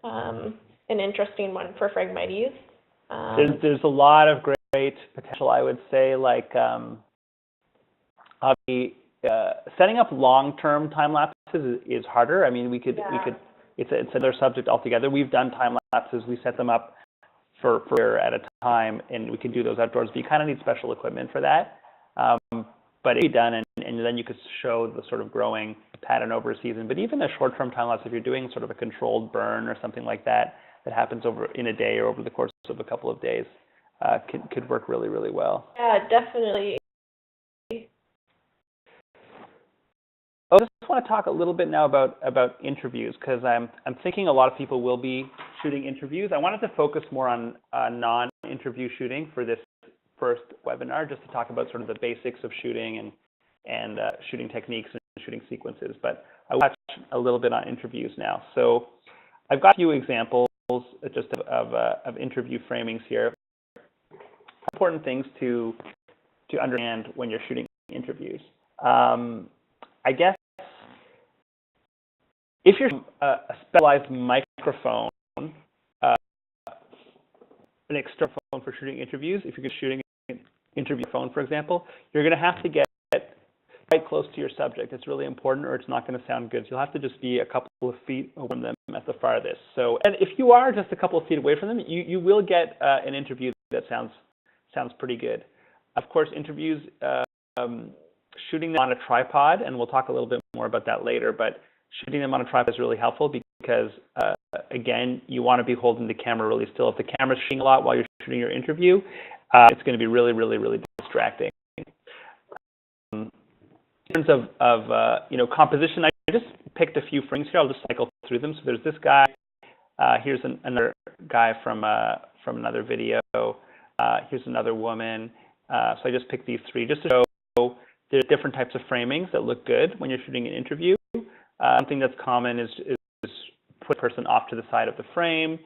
an interesting one for Fragmites. There's a lot of great potential, I would say, like setting up long-term time lapses is harder. I mean, we could it's another subject altogether. We've done time lapses. We set them up for at a time, and we can do those outdoors. But you kind of need special equipment for that. But it'd be done, and then you could show the sort of growing pattern over a season. But even a short-term time lapse, if you're doing sort of a controlled burn or something like that happens in a day or over the course of a couple of days, could work really, really well. Yeah, definitely. I just want to talk a little bit now about interviews, because I'm thinking a lot of people will be shooting interviews. I wanted to focus more on non-interview shooting for this first webinar, just to talk about sort of the basics of shooting and shooting techniques and shooting sequences. But I will touch a little bit on interviews now. So I've got a few examples just of interview framings here. Important things to understand when you're shooting interviews. I guess if you're a specialized microphone, an external phone for shooting interviews, if you're shooting an interview phone, for example, you're going to have to get quite close to your subject. It's really important, or it's not going to sound good. So you'll have to just be a couple of feet away from them at the farthest. So, and if you are just a couple of feet away from them, you will get an interview that sounds pretty good. Of course, interviews, shooting them on a tripod, and we'll talk a little bit more about that later, but shooting them on a tripod is really helpful because, again, you want to be holding the camera really still. If the camera's shaking a lot while you're shooting your interview, it's going to be really, really, really distracting. In terms of composition, I just picked a few frames here. I'll just cycle through them. So there's this guy. Here's another guy from from another video. Here's another woman. So I just picked these three just to show there's different types of framings that look good when you're shooting an interview. Something that's common is put a person off to the side of the frame.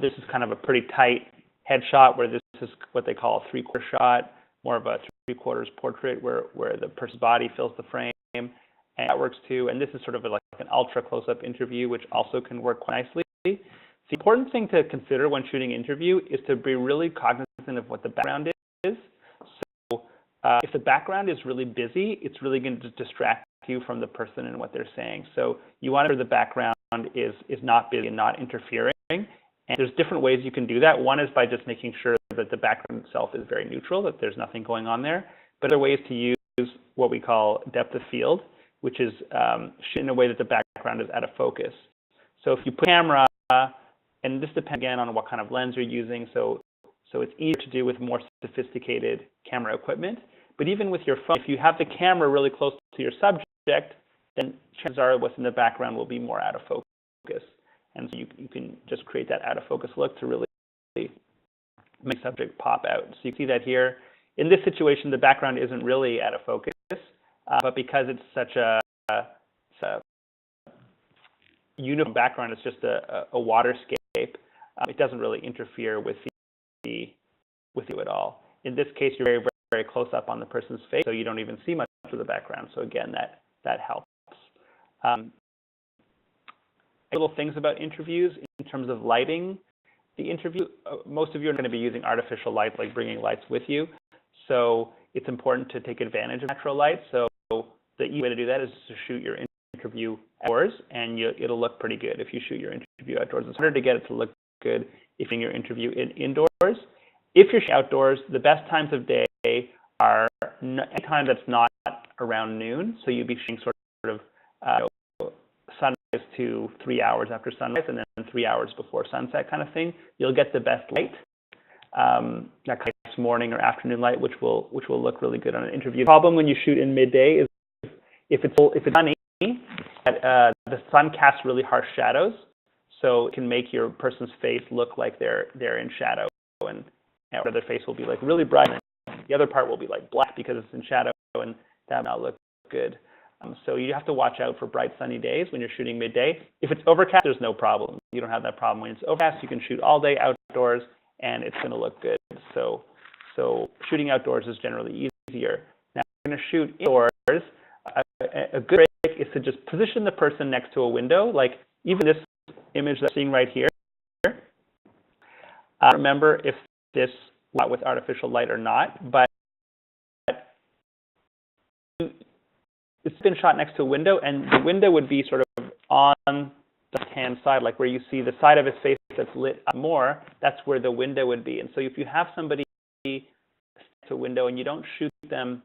This is kind of a pretty tight headshot where this is what they call a three-quarter shot, more of a three-quarters portrait where the person's body fills the frame, and that works too. And this is sort of like an ultra close-up interview, which also can work quite nicely. The important thing to consider when shooting an interview is to be really cognizant of what the background is. So if the background is really busy, it's really going to distract you from the person and what they're saying. So you want to make sure the background is not busy and not interfering. And there's different ways you can do that. One is by just making sure that the background itself is very neutral, that there's nothing going on there. But other ways to use what we call depth of field, which is shoot in a way that the background is out of focus. So if you put a camera, and this depends again on what kind of lens you're using, so it's easier to do with more sophisticated camera equipment. But even with your phone, if you have the camera really close to your subject, then chances are what's in the background will be more out of focus. And so you can just create that out of focus look to really make the subject pop out. So you can see that here. In this situation, the background isn't really out of focus, but because it's such a uniform background, it's just a waterscape, it doesn't really interfere with you at all. In this case, you're very, very close up on the person's face, so you don't even see much of the background. So again, that helps. Little things about interviews in terms of lighting. The interview, most of you are going to be using artificial lights, like bringing lights with you. So it's important to take advantage of natural light. So the easy way to do that is to shoot your interview outdoors, and it'll look pretty good if you shoot your interview outdoors. It's harder to get it to look good if you're your interview indoors. If you're outdoors, the best times of day are any time that's not around noon. So you'd be shooting sort of sunrise to 3 hours after sunrise, and then 3 hours before sunset kind of thing. You'll get the best light, that kind of morning or afternoon light, which will look really good on an interview. The problem when you shoot in midday is if it's sunny, the sun casts really harsh shadows, so it can make your person's face look like they're in shadow, and their face will be like really bright, and the other part will be like black because it's in shadow, and that will not look good. So you have to watch out for bright sunny days when you're shooting midday. If it's overcast, there's no problem. You don't have that problem. When it's overcast, you can shoot all day outdoors, and it's going to look good. So shooting outdoors is generally easier. Now, if you're going to shoot indoors, a good trick is to just position the person next to a window. Like even this image that I'm seeing right here. Remember if this was with artificial light or not, but it's been shot next to a window, and the window would be sort of on the left-hand side, like where you see the side of his face that's lit up more, that's where the window would be. And so if you have somebody to a window and you don't shoot them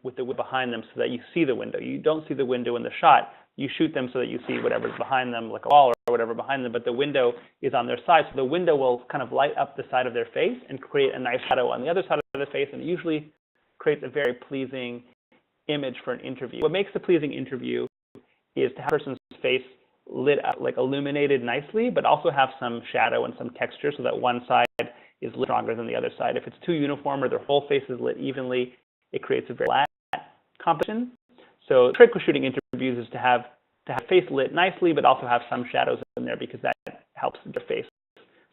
with the window behind them so that you see the window. You don't see the window in the shot. You shoot them so that you see whatever's behind them, like a wall or whatever behind them, but the window is on their side. So the window will kind of light up the side of their face and create a nice shadow on the other side of the face, and it usually creates a very pleasing image for an interview. What makes a pleasing interview is to have a person's face lit up, like illuminated nicely, but also have some shadow and some texture so that one side is lit stronger than the other side. If it's too uniform or their whole face is lit evenly, it creates a very flat composition. So the trick with shooting interviews is to have face lit nicely, but also have some shadows in there, because that helps the face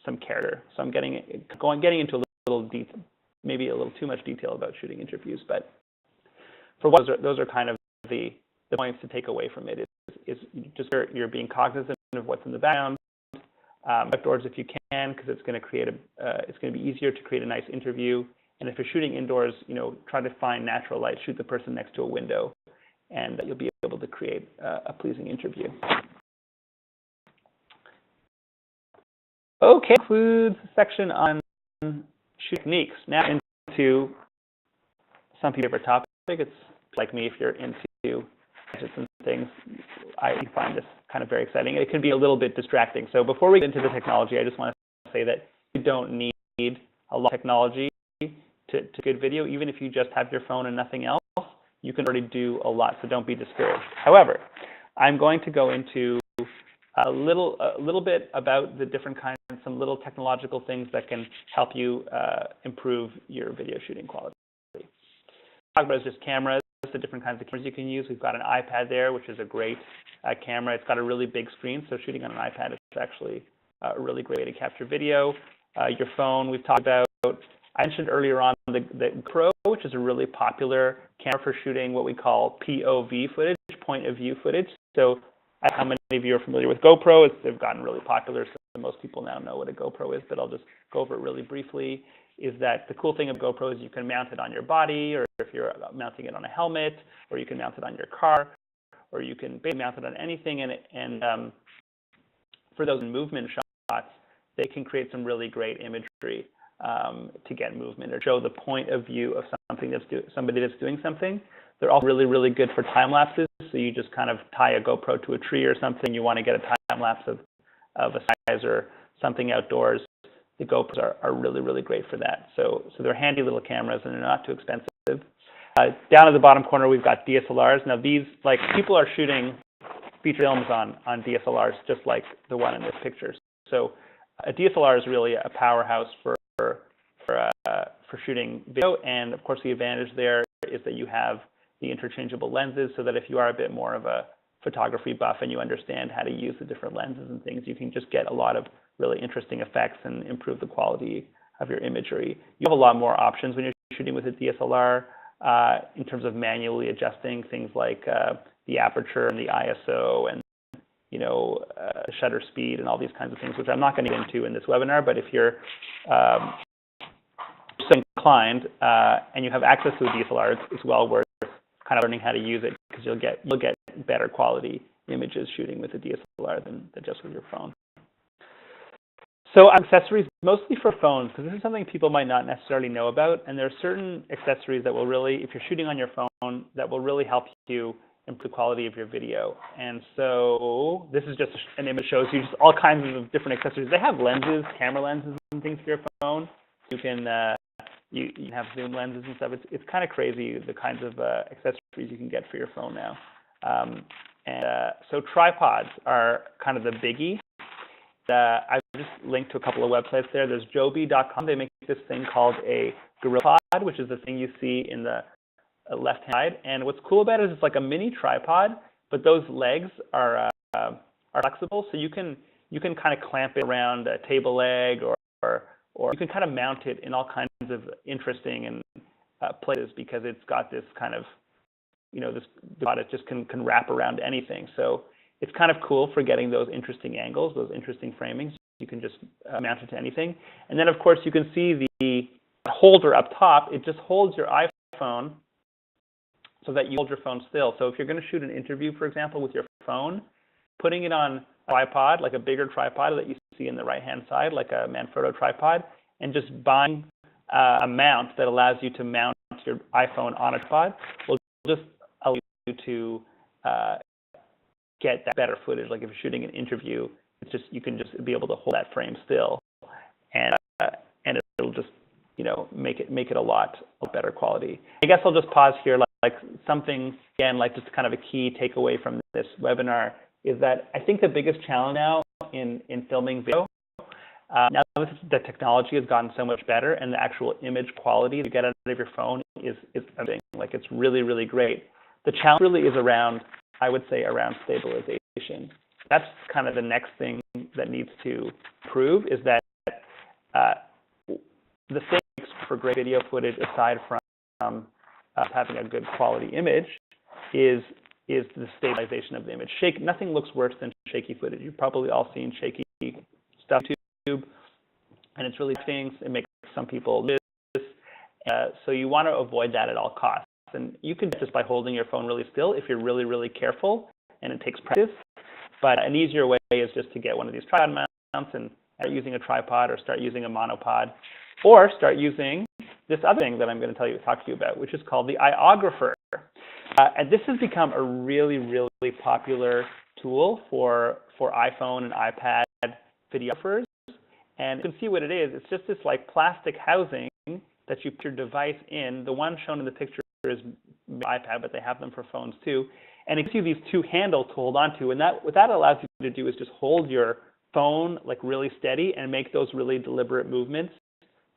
some character. So I'm getting into a little detail, maybe a little too much detail about shooting interviews, but for what those are kind of the points to take away from it. Is just you're being cognizant of what's in the background. Outdoors if you can, because it's going to be easier to create a nice interview. And if you're shooting indoors, try to find natural light. Shoot the person next to a window, and you'll be able to create a pleasing interview. Okay, concludes the section on techniques. Now into some people's favorite topic. It's like me, if you're into gadgets and things, I find this kind of very exciting. It can be a little bit distracting. So before we get into the technology, I just want to say that you don't need a lot of technology to good video. Even if you just have your phone and nothing else, you can already do a lot, so don't be discouraged. However, I'm going to go into a little bit about the different kinds some little technological things that can help you improve your video shooting quality. Talk about is just cameras, the different kinds of cameras you can use. We've got an iPad there, which is a great camera. It's got a really big screen, so shooting on an iPad is actually a really great way to capture video. Your phone, we've talked about. I mentioned earlier on the GoPro, which is a really popular camera for shooting what we call POV footage, point of view footage. So how many of you are familiar with GoPro? They've gotten really popular, so most people now know what a GoPro is, but I'll just go over it really briefly. Is that the cool thing of GoPro is you can mount it on your body, or if you're mounting it on a helmet, or you can mount it on your car, or you can basically mount it on anything. And for those movement shots, they can create some really great imagery to get movement or show the point of view of somebody that's doing something. They're all really, really good for time lapses. So you just kind of tie a GoPro to a tree or something. You want to get a time lapse of a size or something outdoors. The GoPros are really, really great for that. So they're handy little cameras and they're not too expensive. Down at the bottom corner, we've got DSLRs. Now these, like, people are shooting feature films on DSLRs just like the one in this picture. So a DSLR is really a powerhouse for shooting video. And of course, the advantage there is that you have the interchangeable lenses, so that if you are a bit more of a photography buff and you understand how to use the different lenses and things, you can just get a lot of really interesting effects and improve the quality of your imagery. You have a lot more options when you're shooting with a DSLR in terms of manually adjusting things like the aperture and the ISO and shutter speed and all these kinds of things, which I'm not going to get into in this webinar. But if you're so inclined and you have access to a DSLR, it's well worth kind of learning how to use it, because you'll get better quality images shooting with a DSLR than just with your phone. So accessories, mostly for phones, because this is something people might not necessarily know about, and there are certain accessories that will really, if you're shooting on your phone, that will really help you improve the quality of your video. And so this is just an image that shows you just all kinds of different accessories. They have lenses, camera lenses and things for your phone. You can you have zoom lenses and stuff. It's kind of crazy the kinds of accessories you can get for your phone now. So tripods are kind of the biggie. I've just linked to a couple of websites there. There's joby.com. They make this thing called a gorilla pod, which is the thing you see in the left-hand side. And what's cool about it is it's like a mini tripod, but those legs are flexible, so you can kind of clamp it around a table leg, or you can kind of mount it in all kinds of interesting and places, because it's got this kind of, this pod, it just can wrap around anything. So it's kind of cool for getting those interesting angles, those interesting framings. You can just mount it to anything. And then, of course, you can see the holder up top. It just holds your iPhone so that you hold your phone still. So if you're going to shoot an interview, for example, with your phone, putting it on a tripod, like a bigger tripod that you see in the right-hand side, like a Manfrotto tripod, and just buying a mount that allows you to mount your iPhone on a tripod will just allow you to get that better footage. Like if you're shooting an interview, it's just, you can just be able to hold that frame still, and it'll just make it a lot better quality. I guess I'll just pause here. Like something again, like just kind of a key takeaway from this webinar is that I think the biggest challenge now in filming video, now that the technology has gotten so much better and the actual image quality you get out of your phone is amazing. Like it's really, really great. The challenge really is around, I would say, around stabilization. That's kind of the next thing that needs to improve, is that the things for great video footage, aside from having a good quality image, is the stabilization of the image. Nothing looks worse than shaky footage. You've probably all seen shaky stuff on YouTube, and it's really things. It makes some people nervous. So you want to avoid that at all costs. And you can just by holding your phone really still if you're really, really careful, and it takes practice. But an easier way is just to get one of these tripod mounts and start using a tripod, or start using a monopod, or start using this other thing that I'm going to talk to you about, which is called the Aughra Fir. And this has become a really, really popular tool for iPhone and iPad videographers. And you can see what it is. It's just this like plastic housing that you put your device in. The one shown in the picture is iPad, but they have them for phones too. And it gives you these two handles to hold onto. And what that allows you to do is just hold your phone like really steady and make those really deliberate movements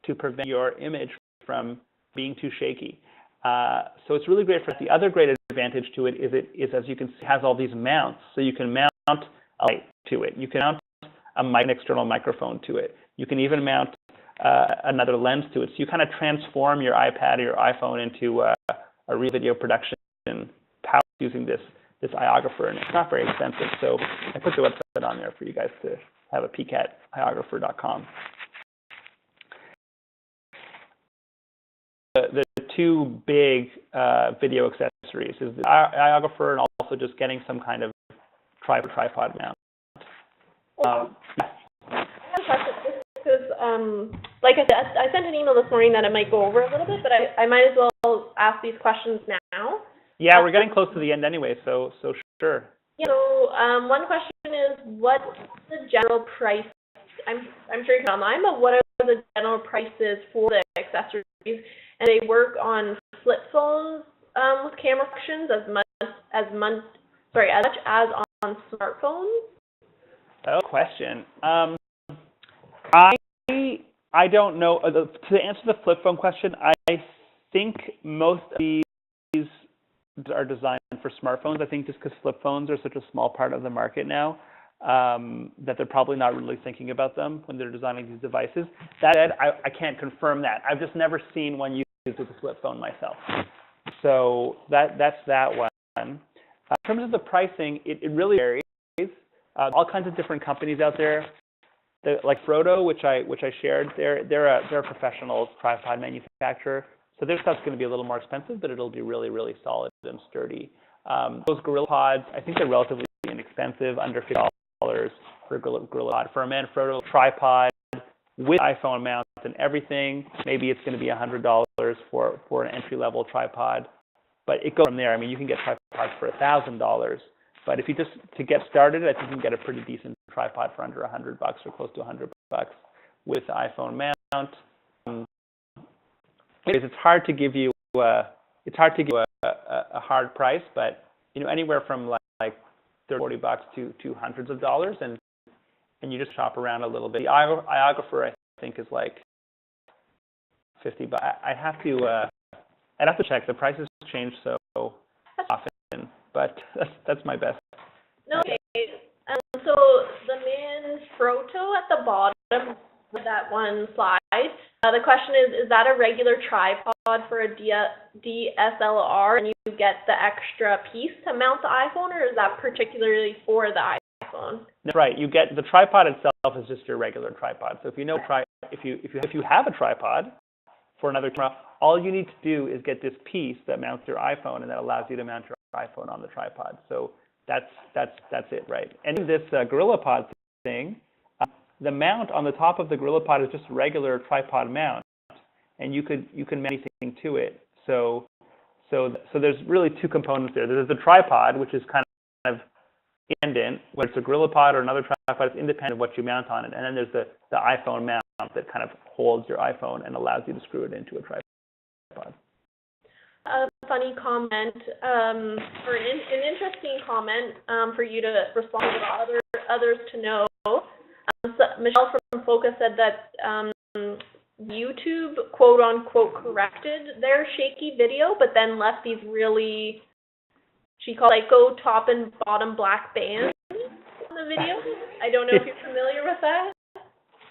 to prevent your image from being too shaky. So it's really great for the other great advantage to it is as you can see, it has all these mounts. So you can mount a light to it. You can mount an external microphone to it. You can even mount another lens to it. So you kind of transform your iPad or your iPhone into a real video production power using this Aughra Fir, and it's not very expensive. So I put the website on there for you guys to have a peek at, aughra.com. The two big video accessories is the Aughra Fir and also just getting some kind of tripod mount. I have a question because, like I said, I sent an email this morning that I might go over a little bit, but I might as well ask these questions now. Yeah, we're getting close to the end anyway, so sure. You know, one question is, what's the general price? I'm sure you can online, but what are the general prices for the accessories? And they work on flip phones with camera functions as much as on smartphones. Oh, question. I don't know. To answer the flip phone question, I think most of these are designed for smartphones. I think just because flip phones are such a small part of the market now, that they're probably not really thinking about them when they're designing these devices. That said, I can't confirm that. I've just never seen one used with a flip phone myself. So that's that one. In terms of the pricing, it really varies. All kinds of different companies out there. Like Frodo, which I shared, they're a professional tripod manufacturer. So their stuff's going to be a little more expensive, but it'll be really, really solid and sturdy. Those GorillaPods, I think they're relatively inexpensive, under $50 for a GorillaPod. For a Manfrotto tripod with iPhone mount and everything, maybe it's going to be $100 for an entry-level tripod. But it goes from there. I mean, you can get tripods for $1,000. But if you just, to get started, I think you can get a pretty decent tripod for under $100 or close to $100 with the iPhone mount. It's hard to give you a hard price, but you know, anywhere from like $30, $40 to hundreds of dollars, and you just shop around a little bit. The Aughra Fir, I think, is like $50. I'd have to check. The prices change so often, but that's my best. No, okay. So the Manfrotto at the bottom of that one slide, the question is that a regular tripod for a DSLR and you get the extra piece to mount the iPhone, or is that particularly for the iPhone? That's right. You get the tripod itself is just your regular tripod. So if you know if you have a tripod for another camera, all you need to do is get this piece that mounts your iPhone, and that allows you to mount your iPhone on the tripod. So that's it, right? And this GorillaPod thing, the mount on the top of the GorillaPod is just a regular tripod mount, and you can mount anything to it. So there's really two components there. There's the tripod, which is kind of independent, whether it's a GorillaPod or another tripod, it's independent of what you mount on it. And then there's the iPhone mount that kind of holds your iPhone and allows you to screw it into a tripod. A funny comment, or an interesting comment for you to respond to others to know. So Michelle from Focus said that YouTube, quote unquote, corrected their shaky video, but then left these really, she called go top and bottom black bands on the video. I don't know if you're familiar with that.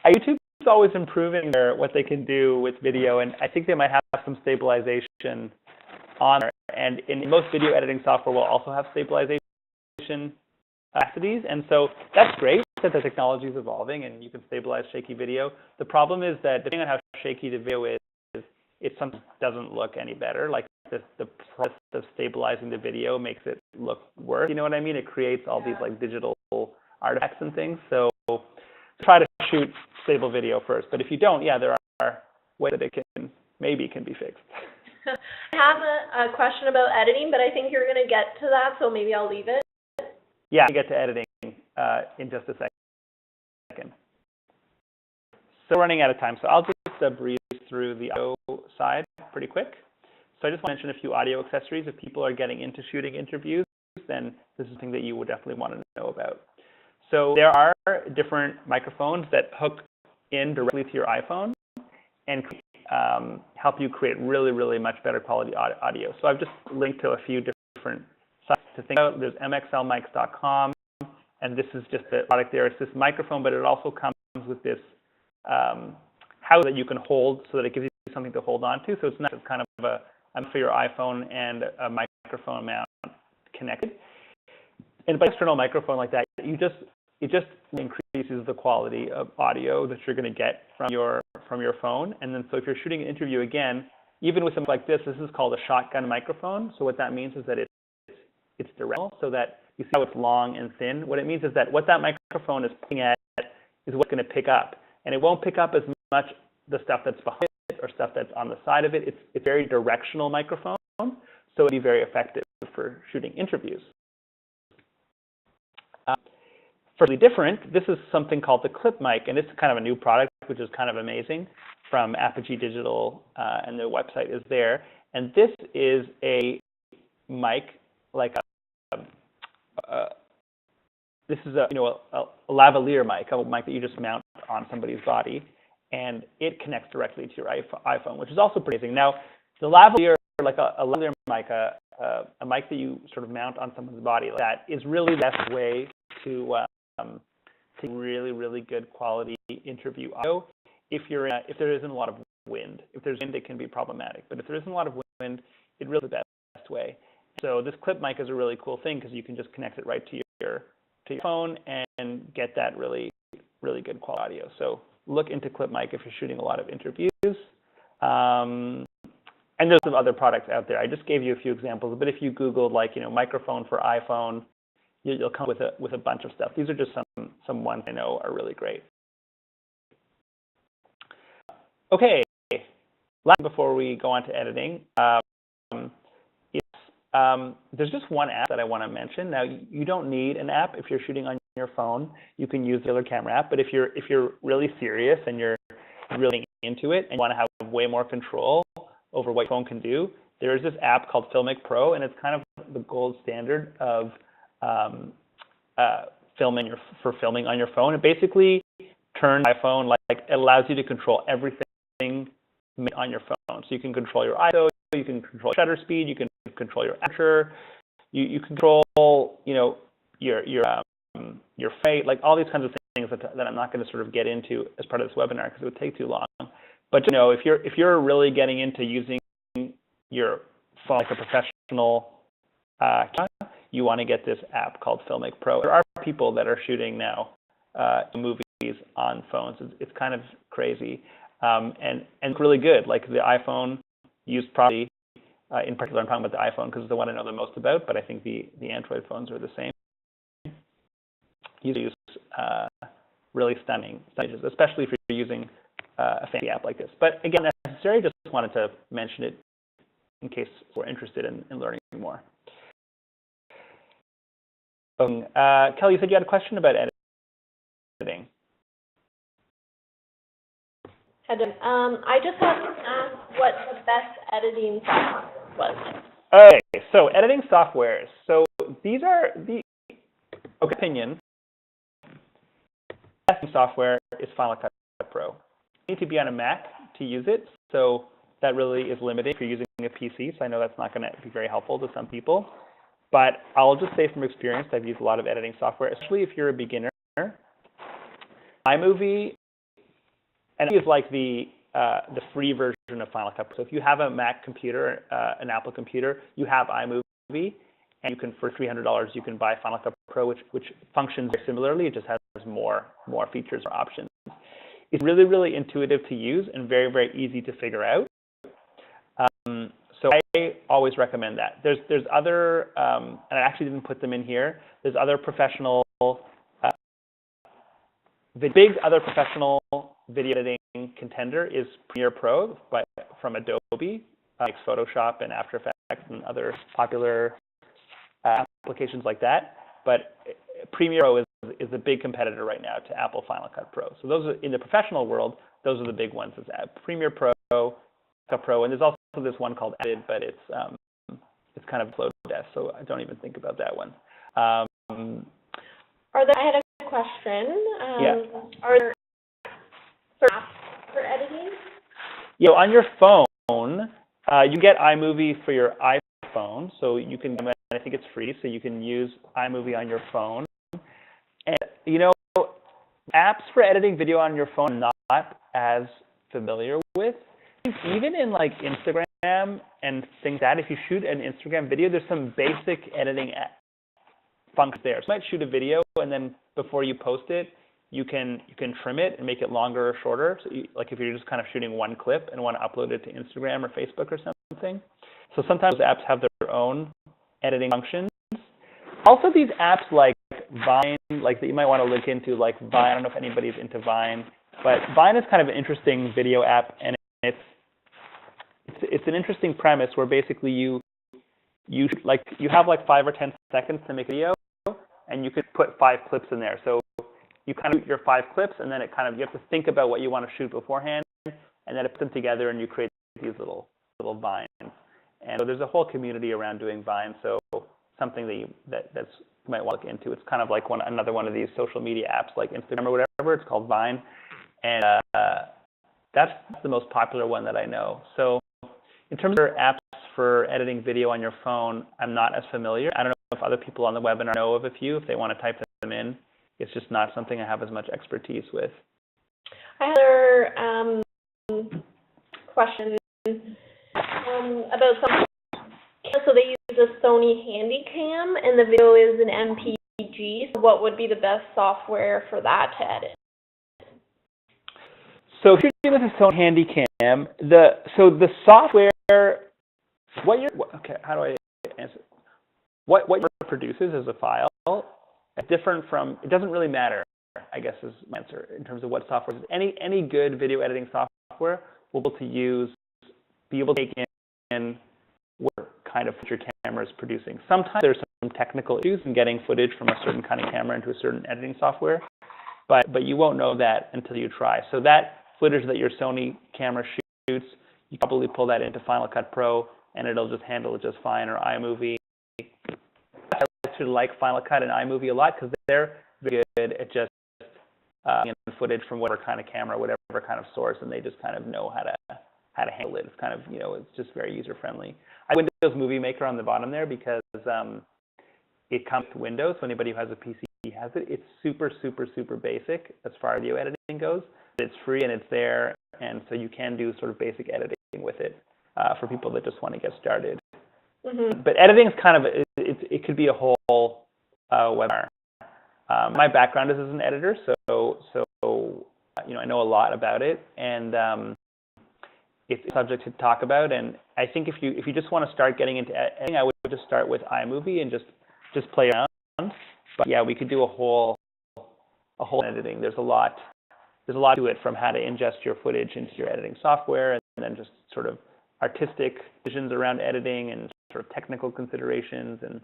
YouTube's always improving what they can do with video, and I think they might have some stabilization on there. And in most video editing software will also have stabilization capacities, and so that's great that the technology is evolving and you can stabilize shaky video. The problem is that depending on how shaky the video is, it sometimes doesn't look any better. Like the process of stabilizing the video makes it look worse. You know what I mean? It creates all these like digital artifacts and things. So try to shoot stable video first. But if you don't, yeah, there are ways that it can be fixed. I have a question about editing, but I think you're going to get to that, so maybe I'll leave it. Yeah, I'll get to editing in just a second. So we're running out of time, so I'll just breeze through the audio side pretty quick. So I just want to mention a few audio accessories. If people are getting into shooting interviews, then this is something that you would definitely want to know about. So there are different microphones that hook in directly to your iPhone and help you create really, really much better quality audio. So I've just linked to a few different sites to think about. There's mxlmics.com, and this is just the product there. It's this microphone, but it also comes with this house that you can hold so that it gives you something to hold on to. So it's not just kind of a for your iPhone and a microphone mount connected. And by external microphone like that, it just increases the quality of audio that you're going to get from your phone. And then so if you're shooting an interview again, even with something like this is called a shotgun microphone. So what that means is that it's directional, so that you see how it's long and thin. What it means is that what that microphone is picking at is what's going to pick up, and it won't pick up as much the stuff that's behind it or stuff that's on the side of it. It's a very directional microphone, so it'll be very effective for shooting interviews. Fairly different, this is something called the clip mic, and it's kind of a new product, which is kind of amazing, from OPWG Digital, and their website is there. And this is a mic, like this is a lavalier mic, a mic that you just mount on somebody's body, and it connects directly to your iPhone, which is also pretty amazing. Now, the lavalier, like a lavalier mic, a mic that you sort of mount on someone's body like that, is really the best way to really, really good quality interview audio. If there isn't a lot of wind, if there's wind, it can be problematic. But if there isn't a lot of wind, it's really the best way. So this clip mic is a really cool thing because you can just connect it right to your phone and get that really, really good quality audio. So look into clip mic if you're shooting a lot of interviews. And there's some other products out there. I just gave you a few examples, but if you Googled microphone for iPhone, you'll come with a bunch of stuff. These are just some ones I know are really great. Okay, last before we go on to editing, there's just one app that I want to mention. Now, you don't need an app if you're shooting on your phone. You can use the other camera app, but if you're really serious and you're really into it and you want to have way more control over what your phone can do, there is this app called Filmic Pro, and it's kind of the gold standard of filming on your phone. It basically turns iPhone, like it allows you to control everything on your phone. So you can control your ISO, you can control shutter speed, you can control your aperture, you control your fate, like all these kinds of things that I'm not going to sort of get into as part of this webinar because it would take too long. But if you're really getting into using your phone like a professional camera, you want to get this app called Filmic Pro. There are people that are shooting now movies on phones. It's kind of crazy, and it's really good. Like the iPhone used probably, in particular, I'm talking about the iPhone because it's the one I know the most about, but I think the Android phones are the same. You use really stunning images, especially if you're using a fancy app like this. But again, necessary, just wanted to mention it in case we're interested in learning more. Kelly, you said you had a question about editing. I just have to ask what the best editing software was. Okay, so editing softwares. So these are opinion. Best software is Final Cut Pro. You need to be on a Mac to use it, so that really is limiting if you're using a PC. So I know that's not going to be very helpful to some people. But I'll just say from experience, I've used a lot of editing software, especially if you're a beginner. iMovie, and it's like the free version of Final Cut Pro. So if you have a Mac computer, an Apple computer, you have iMovie, and you can, for $300, you can buy Final Cut Pro, which functions very similarly. It just has more features or options. It's really, really intuitive to use and very, very easy to figure out. So I always recommend that. There's other, and I actually didn't put them in here. There's other professional, big other professional video editing contender is Premiere Pro from Adobe, like Photoshop and After Effects and other popular applications like that. But Premiere Pro is a big competitor right now to Apple Final Cut Pro. So those are, in the professional world, those are the big ones. It's Premiere Pro, Cut Pro, and there's also this one called Edit, but it's kind of low def, so I don't even think about that one. I had a question. Yeah. Are there certain apps for editing? Yeah, on your phone, you get iMovie for your iPhone, so you can, I think it's free, so you can use iMovie on your phone. And, you know, apps for editing video on your phone I'm not as familiar with. Even in like Instagram and things like that, if you shoot an Instagram video, there's some basic editing functions there. So you might shoot a video and then before you post it, you can trim it and make it longer or shorter. So like if you're just kind of shooting one clip and want to upload it to Instagram or Facebook or something. So sometimes apps have their own editing functions. Also these apps like Vine, like that you might want to look into, like Vine. I don't know if anybody's into Vine, but Vine is kind of an interesting video app, and it's an interesting premise where basically you have like 5 or 10 seconds to make a video, and you could put 5 clips in there. So you kind of shoot your 5 clips, and then it kind of, you have to think about what you want to shoot beforehand, and then it puts them together, and you create these little vines. And so there's a whole community around doing Vine. So something that you might want to look into. It's kind of like another one of these social media apps like Instagram or whatever. It's called Vine, and that's the most popular one that I know. So in terms of apps for editing video on your phone, I'm not as familiar. I don't know if other people on the webinar know of a few, if they want to type them in. It's just not something I have as much expertise with. I have another question about some. So they use a Sony Handycam, and the video is an MPG. So what would be the best software for that to edit? So if you're doing with a Sony Handycam, the software, how do I answer? What your produces as a file is different from, it doesn't really matter, I guess is my answer, in terms of what software. Any good video editing software will be able to take in what kind of footage your camera is producing. Sometimes there's some technical issues in getting footage from a certain kind of camera into a certain editing software, but you won't know that until you try. So that footage that your Sony camera shoots, you probably pull that into Final Cut Pro, and it'll just handle it just fine, or iMovie. I actually like Final Cut and iMovie a lot because they're very good at just footage from whatever kind of camera, whatever kind of source, and they just kind of know how to handle it. It's kind of, it's just very user friendly. I have Windows Movie Maker on the bottom there because it comes with Windows, so anybody who has a PC has it. It's super, super, super basic as far as video editing goes. It's free and it's there, and so you can do sort of basic editing with it for people that just want to get started. Mm-hmm. But editing is kind of, it could be a whole webinar. My background is as an editor, so I know a lot about it, and it's a subject to talk about. And I think if you just want to start getting into editing, I would just start with iMovie and just play around. But yeah, we could do a whole editing. There's a lot to it, from how to ingest your footage into your editing software, and then just sort of artistic decisions around editing and sort of technical considerations, and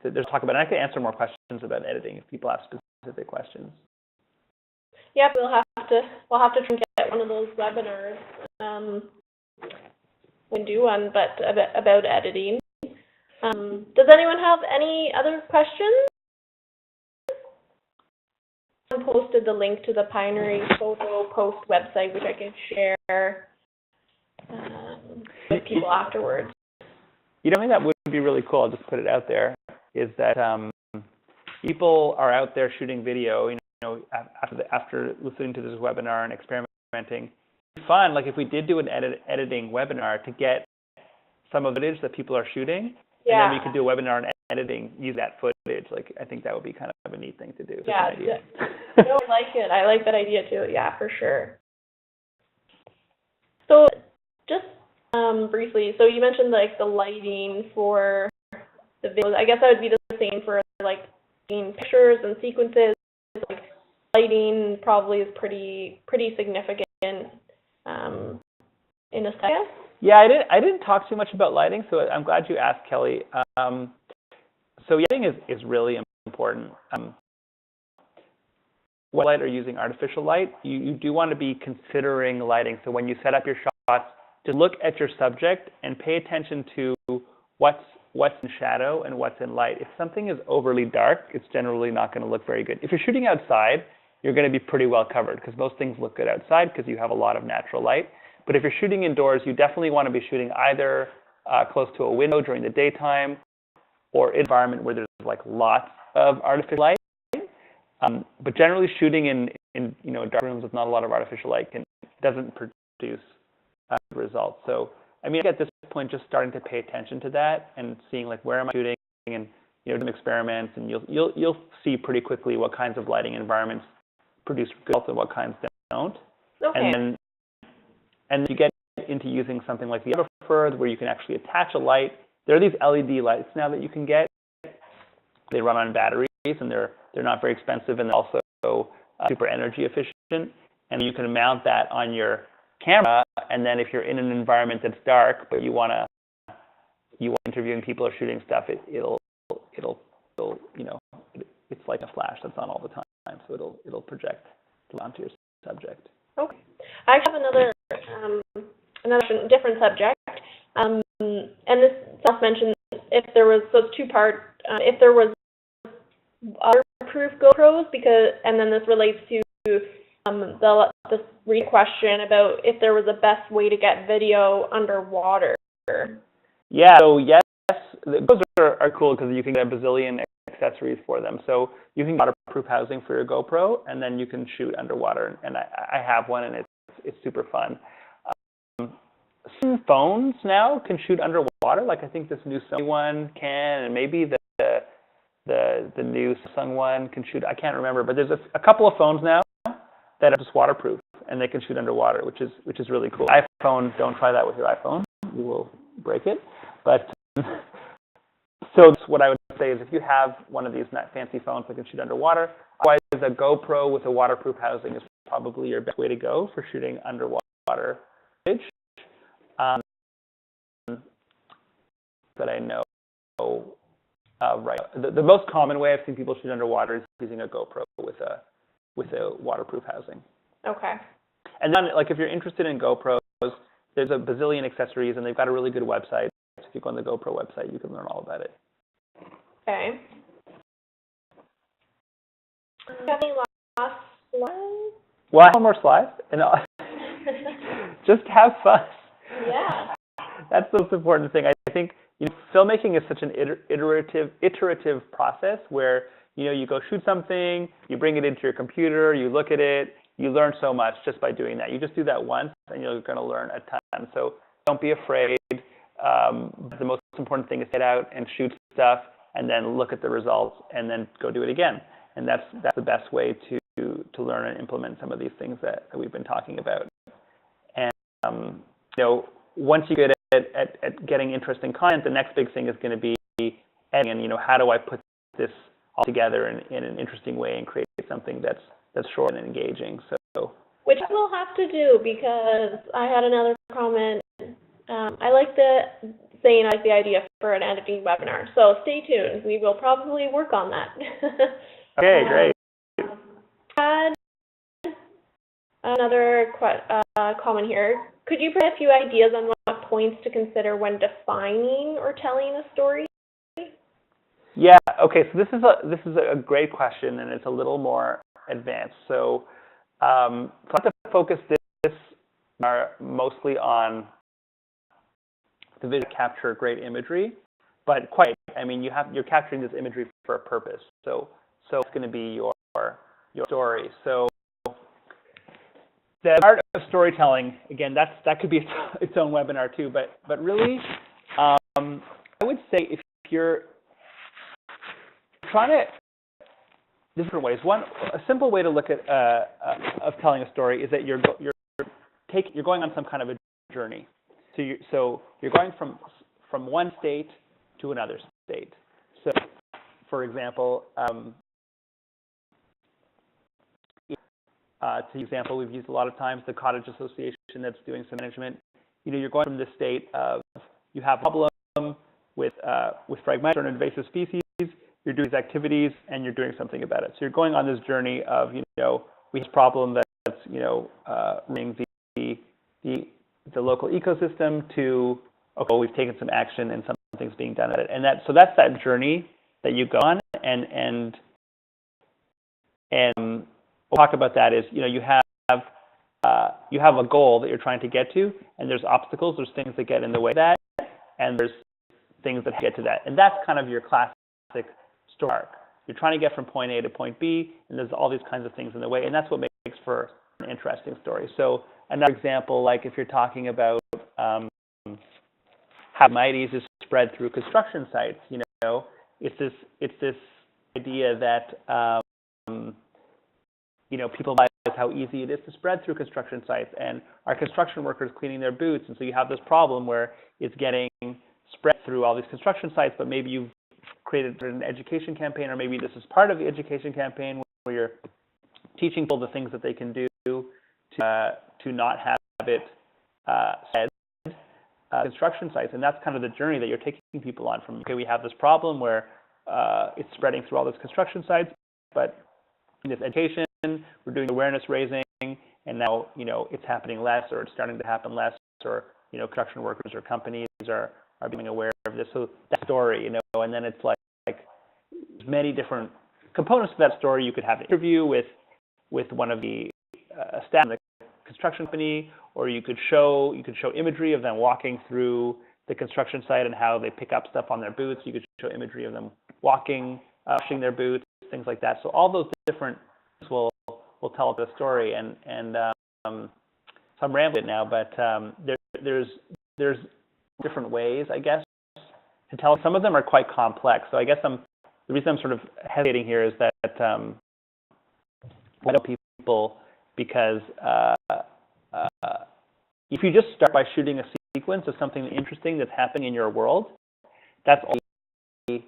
there's talk about it. And I can answer more questions about editing if people have specific questions. Yeah, we'll have to try and get one of those webinars. We'll do one, but about editing. Does anyone have any other questions? I posted the link to the Pioneering Photo Post website, which I can share with people afterwards. Something that would be really cool, I'll just put it out there, is that people are out there shooting video, after listening to this webinar and experimenting. It's fun, like if we did do an editing webinar, to get some of the footage that people are shooting, and then we could do a webinar on editing, use that footage. Like, I think that would be kind of a neat thing to do. Yeah, I like it. I like that idea too. Yeah, for sure. So just briefly, so you mentioned like the lighting for the videos. I guess that would be the same for like taking pictures and sequences. Like lighting probably is pretty significant in a sense. Yeah, I didn't talk too much about lighting, so I'm glad you asked, Kelly. So lighting is really important. What light are using artificial light? You do want to be considering lighting. So when you set up your shots, just look at your subject and pay attention to what's what's in shadow and what's in light. If something is overly dark, it's generally not going to look very good. If you're shooting outside, you're going to be pretty well covered because most things look good outside because you have a lot of natural light. But if you're shooting indoors, you definitely want to be shooting either close to a window during the daytime or an environment where there's like lots of artificial light. But generally shooting in dark rooms with not a lot of artificial light doesn't produce results. So I mean, at this point, just starting to pay attention to that and seeing like where am I shooting and doing experiments, and you'll see pretty quickly what kinds of lighting environments produce results and what kinds don't. Okay. And then you get into using something like the Aughra Fir, where you can actually attach a light. There are these LED lights now that you can get. They run on batteries, and they're not very expensive, and they're also super energy efficient. And you can mount that on your camera, and then if you're in an environment that's dark, but you want interviewing people or shooting stuff, it'll it's like a flash that's on all the time, so it'll project onto your subject. Okay. I have another different subject, and this self-mentioned if there was, so it's two-part, if there was waterproof GoPros, and then this relates to this question about if there was a best way to get video underwater. Yeah, so yes, those are cool because you can get a bazillion accessories for them. So you can get waterproof housing for your GoPro, and then you can shoot underwater. And I have one, and it's super fun. Some phones now can shoot underwater. Like I think this new Sony one can, and maybe the new Samsung one can shoot. I can't remember, but there's a couple of phones now that are just waterproof, and they can shoot underwater, which is really cool. iPhone, don't try that with your iPhone. You will break it. But so what I would say is if you have one of these fancy phones that can shoot underwater, otherwise a GoPro with a waterproof housing is probably your best way to go for shooting underwater footage. That I know, right. The most common way I've seen people shoot underwater is using a GoPro with a waterproof housing. Okay. And then, like, if you're interested in GoPros, there's a bazillion accessories, and they've got a really good website. So if you go on the GoPro website, you can learn all about it. Okay. Do you have any last slides? Well, I have more slides, and just have fun. Yeah. That's the most important thing. I think filmmaking is such an iterative process where you go shoot something, you bring it into your computer, you look at it, you learn so much just by doing that. You just do that once, and you're going to learn a ton. So don't be afraid. The most important thing is get out and shoot stuff, and then look at the results, and then go do it again. And that's the best way to learn and implement some of these things that we've been talking about. And once you get at getting interesting content, the next big thing is going to be editing, and how do I put this all together in an interesting way and create something that's short and engaging. So which we'll have to do, because I had another comment. I like the idea for an editing webinar. So stay tuned. We will probably work on that. Okay, great. I had another comment here. Could you provide a few ideas on what points to consider when defining or telling a story? Yeah. Okay. So this is a great question, and it's a little more advanced. So I have to focus this mostly on the video to capture great imagery, but you're capturing this imagery for a purpose. So it's going to be your story. So the art of storytelling, again, that could be its own webinar too. But really, I would say if you're trying to different ways. A simple way to look at of telling a story is that you're going on some kind of a journey. So you're going from one state to another state. So, for example, we've used a lot of times the cottage association that's doing some management. You're going from this state of you have a problem with fragmented or invasive species. You're doing these activities, and you're doing something about it. So you're going on this journey of, we have this problem that's, ruining the local ecosystem to, okay, we've taken some action and something's being done at it. And so that's that journey that you go on, and we'll talk about that is, you have a goal that you're trying to get to, and there's obstacles, there's things that get in the way of that, and there's things that get to that. And that's kind of your classic story arc. You're trying to get from point A to point B, and there's all these kinds of things in the way, and that's what makes for an interesting story. So another example, like if you're talking about how mites is spread through construction sites, it's this idea that people realize how easy it is to spread through construction sites, and our construction workers cleaning their boots, and so you have this problem where it's getting spread through all these construction sites, but maybe you've created an education campaign, or maybe this is part of the education campaign where you're teaching people the things that they can do to not have it spread construction sites. And that's kind of the journey that you're taking people on from, okay, we have this problem where it's spreading through all those construction sites, but in this education, we're doing awareness raising, and now, it's happening less, or it's starting to happen less, or, construction workers or companies are becoming aware of this. So that story, and then it's like many different components to that story. You could have an interview with one of the staff in the construction company, or you could show imagery of them walking through the construction site and how they pick up stuff on their boots. You could show imagery of them walking, washing their boots, things like that. So all those different things will tell the story. And so I'm rambling now, but there's different ways, I guess, to tell. Some of them are quite complex. So I guess the reason I'm sort of hesitating here is that I know people, because if you just start by shooting a sequence of something interesting that's happening in your world, that's already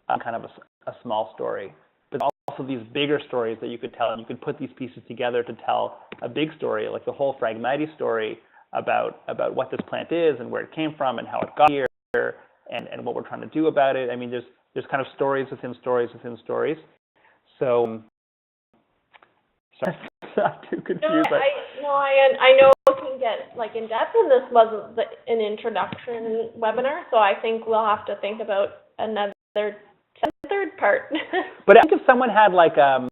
kind of a small story. But also these bigger stories that you could tell, and you could put these pieces together to tell a big story, like the whole Phragmites story about what this plant is and where it came from and how it got here, and what we're trying to do about it. I mean, there's kind of stories within stories within stories. So, sorry, I'm not too confused. I know it can get in depth, and this wasn't an introduction webinar, so I think we'll have to think about another third part. But I think if someone had a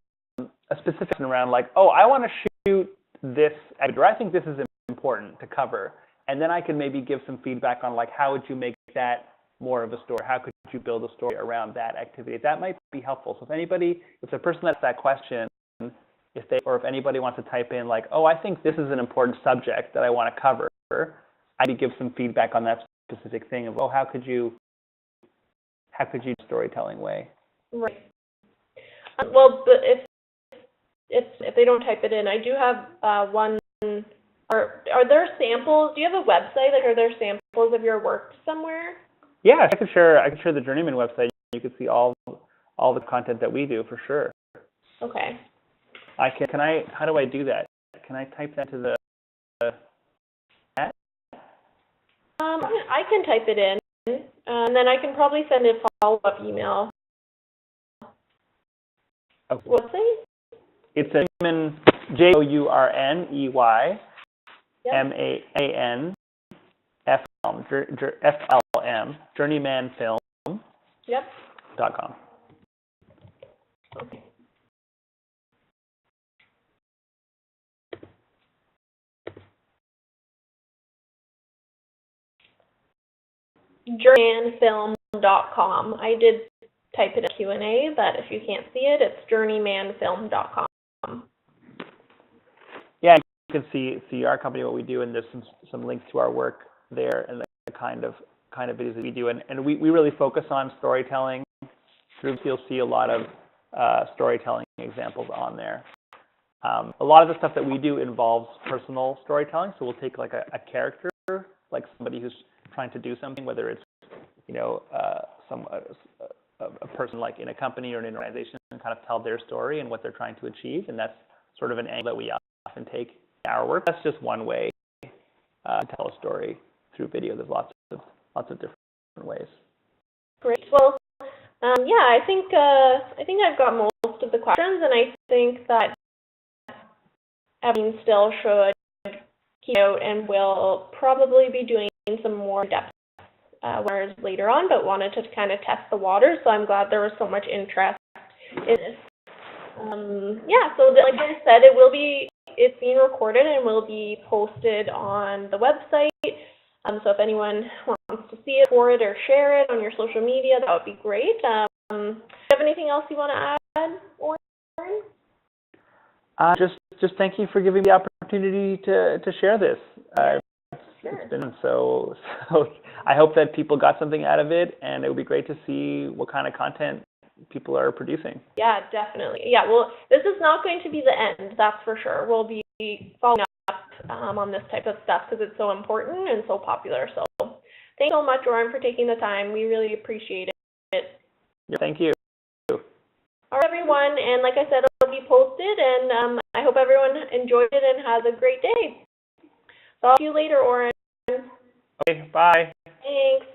specific around I want to shoot this, or I think this is important to cover, and then I can maybe give some feedback on how would you make that more of a story? How could you build a story around that activity? That might be helpful. So if the person that's that question, if anybody wants to type in I think this is an important subject that I want to cover, I'd give some feedback on that specific thing of how could you storytelling way. Right. Well, but if they don't type it in, I do have one. Are there samples? Do you have a website? Are there samples of your work somewhere? Yeah, I could share the Journeyman website. You could see all the content that we do for sure. Okay. How do I do that? Can I type that to the chat? I can type it in, and then I can probably send a follow-up email. Okay. What's it? It's a Journeyman, Journey, MAN FLM, journeymanfilm.com. Yep. Okay. journeymanfilm.com. I did type it in Q&A, but if you can't see it, it's journeymanfilm.com. Yeah, you can see our company, what we do, and there's some links to our work there and the kind of videos that we do. And we really focus on storytelling. You'll see a lot of storytelling examples on there. A lot of the stuff that we do involves personal storytelling. So we'll take a character, somebody who's trying to do something, whether it's a person in a company or an organization, and kind of tell their story and what they're trying to achieve. And that's sort of an angle that we often take in our work. That's just one way to tell a story through video. There's lots of different ways. Great. Well, I think I've got most of the questions, and I think that everyone still should keep out, and we'll probably be doing some more depth webinars later on, but wanted to kind of test the water. So I'm glad there was so much interest in this. Yeah, so like I said, it's being recorded and will be posted on the website. So if anyone wants to see it, forward or share it on your social media, that would be great. Do you have anything else you want to add, Oren? Just thank you for giving me the opportunity to share this. Sure. It's been so I hope that people got something out of it, and it would be great to see what kind of content people are producing. Yeah, definitely. Yeah, well, this is not going to be the end, that's for sure. We'll be following up on this type of stuff because it's so important and so popular. So thanks so much, Oren, for taking the time. We really appreciate it. Yeah, thank you. All right, everyone, and like I said, it'll be posted, and I hope everyone enjoyed it and has a great day. So I'll see you later, Oren. Okay, bye. Thanks.